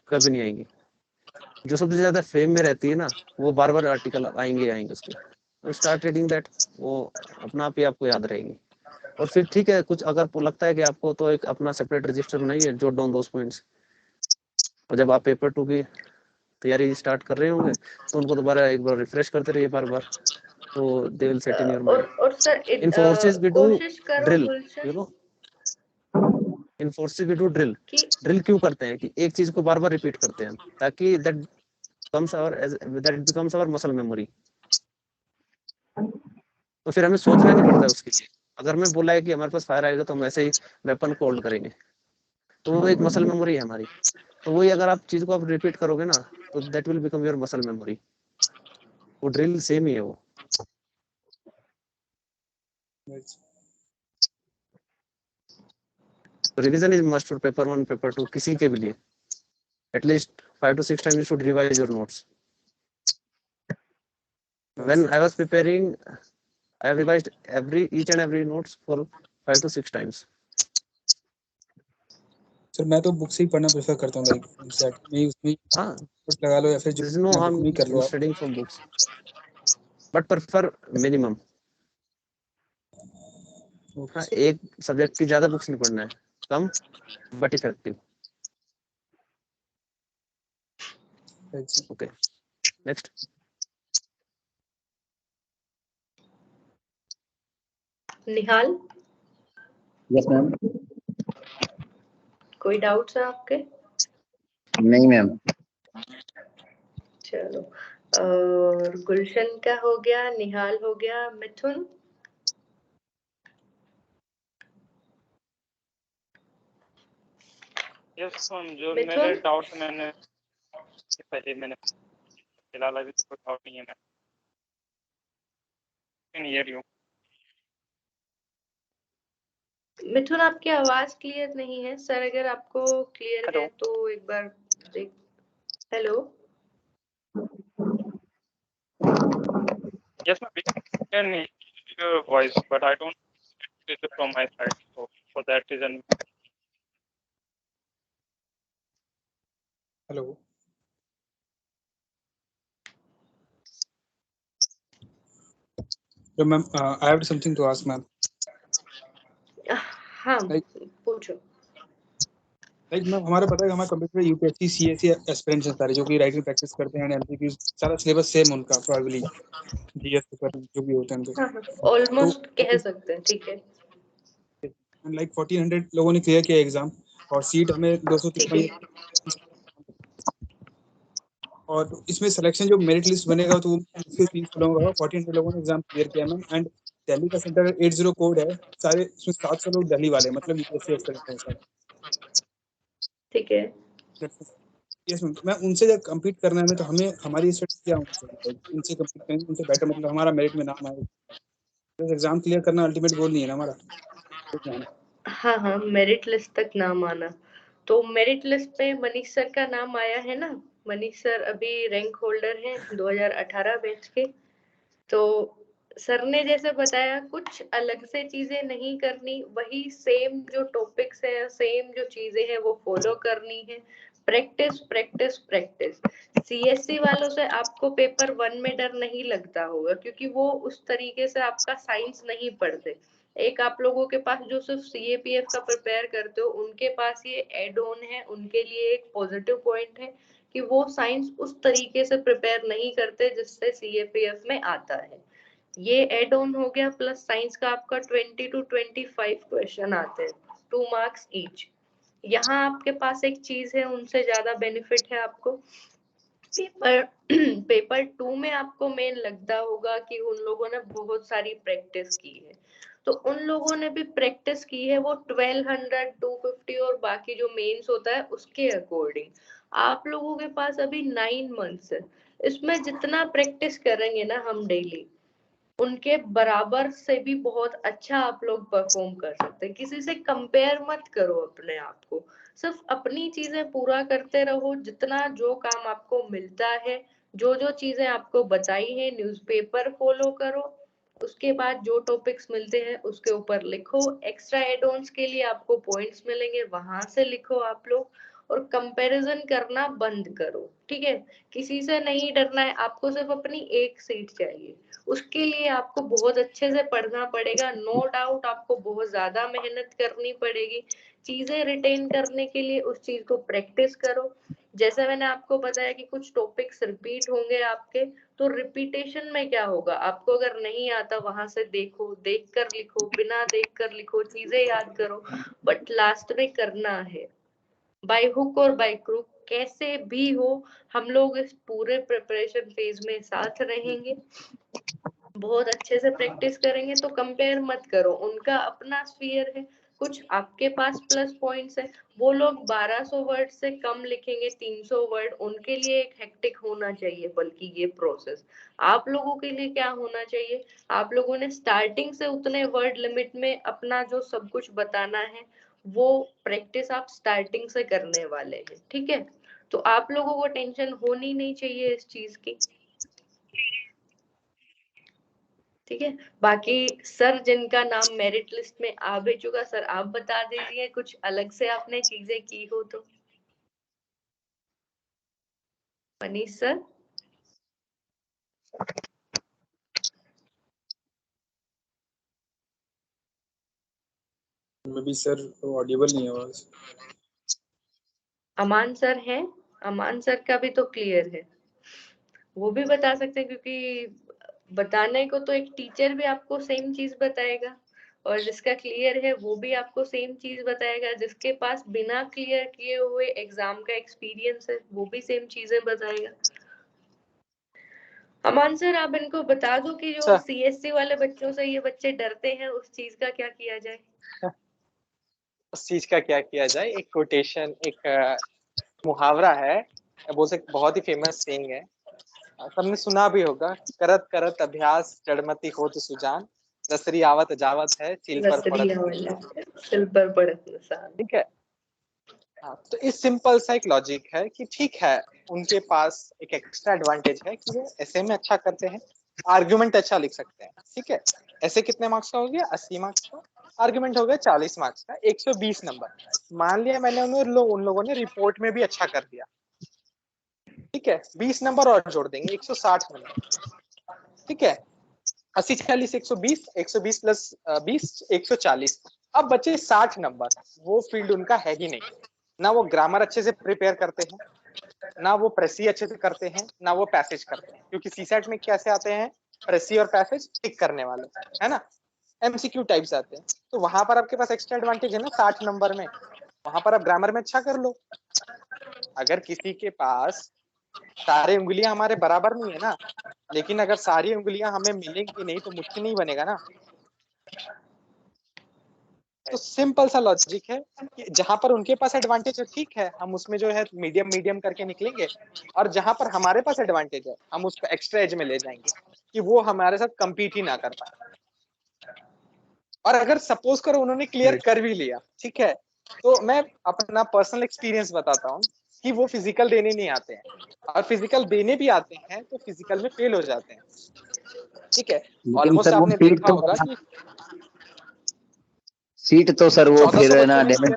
कभी नहीं आएंगी। जो सबसे ज्यादा फेम में रहती है ना, वो बार बार आर्टिकल आएंगे उसके। स्टार्ट रीडिंग दैट, वो अपना आप ही आपको याद रहेंगी। और फिर ठीक है, कुछ अगर लगता है कि आपको, तो एक अपना सेपरेट रजिस्टर बनाइए, जॉट डाउन दोस पॉइंट्स। और जब आप पेपर 2 की तैयारी स्टार्ट कर रहे होंगे तो उनको दोबारा एक बार रिफ्रेश करते रहिए बार बार, तो they will set in your mind. और sir in forces we do कोशिश करो drill, Gulshan you know, in forces we do drill. कि ड्रिल क्यों करते हैं? कि एक चीज को बार बार रिपीट करते हैं ताकि that becomes our muscle memory. तो फिर हमें सोचना नहीं पड़ता उसके लिए। अगर मैं बोला है कि हमारे पास फायर आएगा तो हम ऐसे ही वेपन को होल्ड करेंगे, तो वो एक मसल मेमोरी है हमारी। तो वही अगर आप चीज को आप रिपीट करोगे ना, तो that will become your muscle memory. वो ड्रिल सेम ही है वो। तो revision is must for paper 1 paper 2 किसी के भी लिए। At least 5 to 6 times you should revise your notes. When I was preparing, I have revised each and every notes for 5 to 6 times. Sir मैं तो बुक से ही पढ़ना प्रेफर करता हूँ, लाइक एग्जैक्ट में उसमें हाँ, कुछ लगा लो या फिर जो there is no book harm में कर लो in आप। studying from books, but prefer minimum. हाँ, एक सब्जेक्ट की ज्यादा बुक्स नहीं पढ़ना है, कम but effective. Okay, next. Nihal, yes ma'am. कोई डाउट्स है आपके? नहीं मैम। चलो, और गुलशन का हो गया, निहाल हो गया, मिथुन। यस मैम, जो मिथुन? मेरे डाउट्स मैंने पहले फिलहाल अभी तो कोई डाउट नहीं है मैम। Here you. मिथुन, आपकी आवाज क्लियर नहीं है सर, अगर आपको क्लियर है तो एक बार देख। Hello, yes ma'am. can hear your voice, but I don't see it from my side. So for that reason, Hello. So, ma'am, I have something to ask, ma'am. हाँ Like- पूछो। लाइक मैम हमारा पता है हमारा कंप्यूटर यूपीएससी सीएससी एस्पिरेंट्स हैं सारे जो कि राइटिंग प्रैक्टिस करते हैं, एमसीक्यू सारा सिलेबस सेम उनका प्रोबेबली जीएस पेपर जो भी होते हैं उनके। हाँ ऑलमोस्ट कह सकते हैं, ठीक है लाइक 1400 लोगों ने क्लियर किया एग्जाम और सीट हमें ठीक 253 है। और इसमें सिलेक्शन जो मेरिट लिस्ट बनेगा तो वो 300 लोगों का 1400 लोगों ने एग्जाम क्लियर किया मैम। एंड दिल्ली का सेंटर 80 कोड है, सारे इसमें 700 लोग दिल्ली वाले मतलब यूपीएससी एस्पिरेंट हैं सारे। ठीक है यस मैम, मैं उनसे जब कम्पीट करना है तो हमें हमारी स्टडी क्या होनी चाहिए, उनसे कम्पीट करेंगे उनसे बेटर मतलब हमारा मेरिट में नाम आए। एग्जाम क्लियर करना अल्टीमेट गोल नहीं है ना हमारा। हाँ हाँ मेरिट लिस्ट तक नाम आना, तो मेरिट लिस्ट पे मनीष सर का नाम आया है ना। मनीष सर अभी रैंक होल्डर हैं 2018 बैच के। तो सर ने जैसे बताया कुछ अलग से चीजें नहीं करनी, वही सेम जो टॉपिक्स है सेम जो चीजें हैं वो फॉलो करनी है। Practice practice practice. सीएससी वालों से आपको पेपर 1 में डर नहीं लगता होगा क्योंकि वो उस तरीके से आपका साइंस नहीं पढ़ते। एक आप लोगों के पास जो सिर्फ सीएपीएफ का प्रिपेयर करते हो उनके पास ये एड ऑन है, उनके लिए एक पॉजिटिव पॉइंट है कि वो साइंस उस तरीके से प्रिपेयर नहीं करते जिससे सीएपीएफ में आता है। ये एड ऑन हो गया। प्लस साइंस का आपका 20 to 25 क्वेश्चन आते हैं, 2 मार्क्स ईच। यहाँ आपके पास एक चीज है उनसे ज्यादा बेनिफिट है आपको। पेपर पेपर 2 में आपको मेन लगता होगा कि उन लोगों ने बहुत सारी प्रैक्टिस की है, तो उन लोगों ने भी प्रैक्टिस की है वो 1200 250 और बाकी जो मेंस होता है उसके अकॉर्डिंग। आप लोगों के पास अभी 9 मंथ्स है, इसमें जितना प्रैक्टिस करेंगे ना हम डेली उनके बराबर से भी बहुत अच्छा आप लोग परफॉर्म कर सकते हैं। किसी से कंपेयर मत करो अपने आप को, सिर्फ अपनी चीजें पूरा करते रहो। जितना जो काम आपको मिलता है, जो जो चीजें आपको बताई है, न्यूज़पेपर फॉलो करो। उसके बाद जो टॉपिक्स मिलते हैं उसके ऊपर लिखो। एक्स्ट्रा एड ऑन्स के लिए आपको पॉइंट्स मिलेंगे, वहां से लिखो आप लोग। और कंपैरिजन करना बंद करो, ठीक है। किसी से नहीं डरना है, आपको सिर्फ अपनी एक सीट चाहिए। उसके लिए आपको बहुत अच्छे से पढ़ना पड़ेगा, नो डाउट आपको बहुत ज्यादा मेहनत करनी पड़ेगी। चीजें रिटेन करने के लिए उस चीज को प्रैक्टिस करो। जैसे मैंने आपको बताया कि कुछ टॉपिक्स रिपीट होंगे आपके, तो रिपीटेशन में क्या होगा, आपको अगर नहीं आता वहां से देखो, देख कर लिखो, बिना देख कर लिखो, चीजें याद करो। बट लास्ट में करना है बाय हुक और बाय क्रूक, कैसे भी हो हम लोग इस पूरे प्रिपरेशन फेज में साथ रहेंगे। बहुत अच्छे से प्रैक्टिस करेंगे। तो कंपेयर मत करो, उनका अपना स्फीयर है, कुछ आपके पास प्लस पॉइंट्स है। वो लोग 1200 वर्ड से कम लिखेंगे, 300 वर्ड, उनके लिए एक हेक्टिक होना चाहिए। बल्कि ये प्रोसेस आप लोगों के लिए क्या होना चाहिए, आप लोगों ने स्टार्टिंग से उतने वर्ड लिमिट में अपना जो सब कुछ बताना है वो प्रैक्टिस आप स्टार्टिंग से करने वाले हैं, ठीक है। तो आप लोगों को टेंशन होनी नहीं चाहिए इस चीज की, ठीक है। बाकी सर जिनका नाम मेरिट लिस्ट में आ भी चुका, सर आप बता दीजिए कुछ अलग से आपने चीजें की हो तो। Manish sir. May be sir Audible नहीं है आवाज। अमान सर हैं, अमान सर का भी तो क्लियर है, वो भी बता सकते हैं क्योंकि बताने को तो एक टीचर भी आपको सेम चीज बताएगा और जिसका क्लियर है वो भी आपको सेम चीज बताएगा। जिसके पास बिना क्लियर किए हुए एग्जाम का एक्सपीरियंस है वो भी सेम चीजें बताएगा। अमान सर आप इनको बता दो कि जो सीएससी वाले बच्चों से ये बच्चे डरते हैं उस चीज का क्या किया जाए। उस चीज का क्या किया जाए, एक कोटेशन, एक मुहावरा है, वो से बहुत ही फेमस सेइंग है, सबने सुना भी होगा, करत करत अभ्यास जड़मति होत सुजान, रसरी आवत जावत है चील पर पड़त निशान। सिल पर पड़त निशान। ठीक है। हाँ, तो इस सिंपल सा एक लॉजिक है कि ठीक है, उनके पास एक एक्स्ट्रा एडवांटेज है कि वो ऐसे में अच्छा करते हैं, आर्गुमेंट अच्छा लिख सकते हैं, ठीक है। ऐसे कितने मार्क्स का हो गया, 80 मार्क्स का। आर्गुमेंट हो गया 40 मार्क्स का, 120 नंबर। मान लिया मैंने उन लोगों ने रिपोर्ट में भी अच्छा कर दिया, ठीक है, 20 नंबर और जोड़ देंगे, 160 नंबर, ठीक है। 80 40 120, 120 प्लस 20 140। अब बचे 60 नंबर। वो फील्ड उनका है ही नहीं, ना वो ग्रामर अच्छे से प्रिपेयर करते हैं, ना वो प्रेसी अच्छे से करते हैं, ना वो पैसेज करते हैं, क्योंकि सीसेट में कैसे आते हैं, प्रेसी और पैसेज टिक करने वाले, है ना, एमसीक्यू टाइप्स आते हैं। तो वहां पर आपके पास एक्स्ट्रा एडवांटेज है ना 60 नंबर में, वहां पर आप ग्रामर में अच्छा कर लो। अगर किसी के पास सारी उंगलियां हमारे बराबर नहीं है ना, लेकिन अगर सारी उंगलियां हमें मिलेंगी नहीं तो मुट्ठी नहीं बनेगा ना। तो सिंपल सा लॉजिक है कि जहां पर उनके पास एडवांटेज है, ठीक है, हम उसमें जो है मीडियम मीडियम करके निकलेंगे, और जहां पर हमारे पास एडवांटेज है हम उसको एक्स्ट्रा एज में ले जाएंगे कि वो हमारे साथ compete ही ना कर पाए। और अगर सपोज करो उन्होंने क्लियर कर भी लिया, ठीक है, तो मैं अपना पर्सनल एक्सपीरियंस बताता हूँ कि वो फिजिकल देने नहीं आते हैं, और फिजिकल देने भी आते हैं तो फिजिकल में फेल हो जाते हैं, ठीक है। लेकिन ऑलमोस्ट सर वो आपने सीट देखा तो होगा कि सीट तो सर वो 1400 फिर है बच्चों ना ने डैमेज।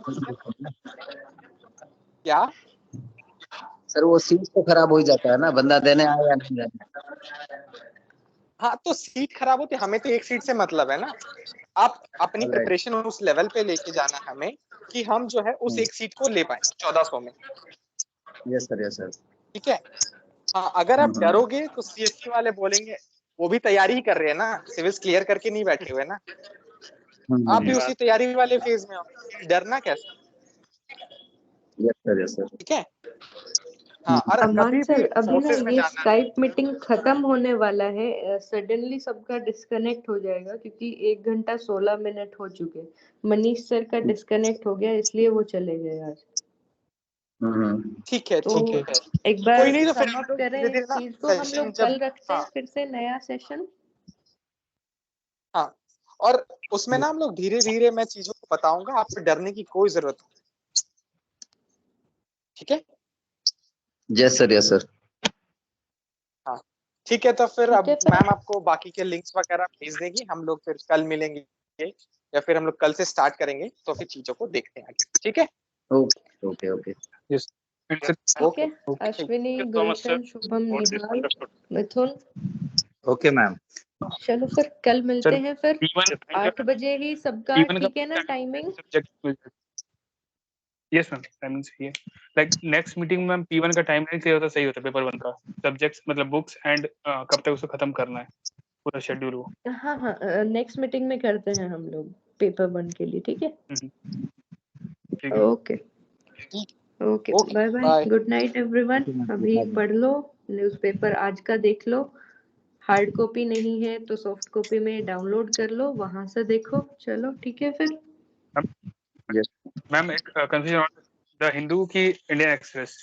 क्या, सर वो सीट तो खराब हो ही जाता है ना, बंदा देने आए या नहीं आए। हाँ तो सीट खराब होती, हमें तो एक सीट से मतलब है ना। आप अपनी Alright. प्रिपरेशन उस लेवल पे लेके जाना है हमें कि हम जो है उस एक सीट को ले पाए 1400 में, यस सर, यस सर। ठीक है। हाँ अगर आप डरोगे तो सीएससी वाले बोलेंगे वो भी तैयारी ही कर रहे हैं ना, सिविल्स क्लियर करके नहीं बैठे हुए ना, आप भी उसी तैयारी वाले फेज में हो, डरना कैसे, यस सर, यस सर। ठीक है। हाँ और अमान कभी भी सर, अभी ना फोर्सेस में ये जाना स्काइप मीटिंग खत्म होने वाला है, सडनली सबका डिस्कनेक्ट हो जाएगा क्योंकि 1 घंटा 16 मिनट हो चुके। मनीष सर का डिस्कनेक्ट हो गया इसलिए वो चले गए आज। ठीक है, तो ठीक है, एक बार कोई नहीं, तो फिर हम समाप्त लोग करें धीरे इस धीरे ना चीज को, हम सेशन लोग जब, कल रखते हैं हाँ फिर से नया सेशन। हाँ, और उसमें ना हम लोग धीरे धीरे मैं चीजों को बताऊंगा, आपको डरने की कोई जरूरत नहीं, ठीक है। Yes sir, yes sir. हाँ ठीक है, तो फिर ठीक अब है फिर। मैम आपको बाकी के लिंक्स वगैरह भेज देगी, हम लोग फिर कल मिलेंगे या फिर हम लोग कल से स्टार्ट करेंगे, तो फिर चीजों को देखते हैं आगे, ठीक है। Okay okay okay. Yes. It's a ठीक है, okay Ashwini, Thank you so much, sir, Gulshan, Shubham, for this Nihal, wonderful. Mithun, okay ma'am. चलो फिर कल मिलते हैं फिर P1, 8 बजे ही सबका, P1 ठीक है ना timing? Subject. Yes ma'am, timing सही है। लाइक नेक्स्ट मीटिंग में P1 का टाइमलाइन सही होता, सही होता पेपर 1 का, सब्जेक्ट्स मतलब बुक्स एंड कब तक उसको खत्म करना है, पूरा शेड्यूल वो। हाँ हाँ, नेक्स्ट मीटिंग में करते हैं हम लोग पेपर 1 के लिए, ठीक है। ठीक है। Okay okay, okay bye bye, bye. Good night everyone. अभी पढ़ लो न्यूज़पेपर आज का, देख लो, हार्ड कॉपी नहीं है तो सॉफ्ट कॉपी में डाउनलोड कर लो, वहां से देखो। चलो ठीक है फिर। मैम एक कंफ्यूजन, द हिंदू की इंडियन एक्सप्रेस,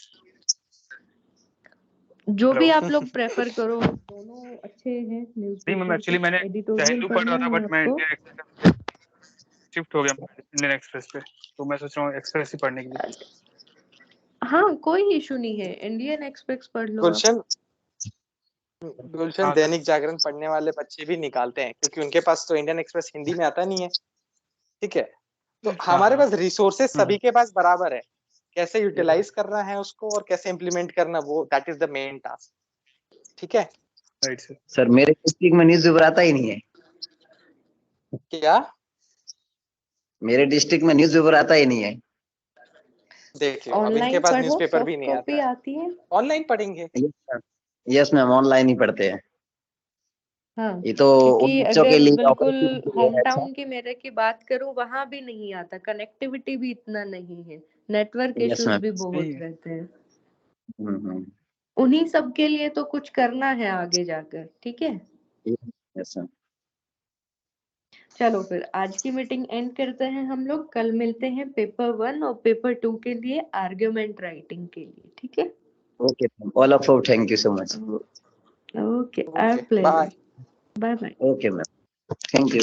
जो भी हेलो। आप लोग प्रेफर करो, दोनों अच्छे हैं नहीं मैम, न्यूज़पेपर एक्चुअली तो। मैंने एडिटोरियल हिंदू पढ़ पढ़ना रहा था है बट मैं आपको? इंडियन एक्सप्रेस शिफ्ट हो गया इंडियन एक्सप्रेस पे, तो मैं सोच रहा हूँ एक्सप्रेस ही पढ़ने के लिए। हाँ कोई इशू नहीं है, इंडियन एक्सप्रेस पढ़ लो आप। गुलशन, गुलशन हाँ सर। दैनिक जागरण पढ़ने वाले बच्चे भी निकालते हैं, क्योंकि उनके पास तो इंडियन एक्सप्रेस हिंदी में आता नहीं है, ठीक है। तो हमारे पास रिसोर्सेस सभी के पास बराबर है, कैसे यूटिलाइज करना है उसको और कैसे इम्प्लीमेंट करना, वो that is the main task, ठीक है। Right sir. सर मेरे डिस्ट्रिक्ट में न्यूज़पेपर आता ही नहीं है। क्या, मेरे डिस्ट्रिक्ट में न्यूज़पेपर आता ही नहीं है। देख लो, अब इनके ऑनलाइन पास पढ़ो, न्यूज़पेपर भी सॉफ्ट नहीं कॉपी आता है, आती है। ऑनलाइन पढ़ेंगे। यस मैम, ऑनलाइन ही पढ़ते हैं। हाँ ये तो उन क्योंकि बच्चों के अगर लिए बिल्कुल अपॉर्चुनिटी के लिए होम है। अच्छा। टाउन की मेरे की बात करूं, वहां भी नहीं आता, कनेक्टिविटी भी इतना नहीं है, नेटवर्क यस इश्यूज मैम। भी बहुत रहते हैं। हम्म। उन्हीं सब के लिए तो कुछ करना है आगे जाकर, ठीक है। Yes ma'am. चलो फिर आज की मीटिंग एंड करते हैं हम लोग, कल मिलते हैं पेपर 1 और पेपर 2 के लिए आर्ग्यूमेंट राइटिंग के लिए, ठीक है। Okay, all of you, thank you so much. Okay, okay our pleasure. Bye. Bye bye. Okay ma'am, thank you.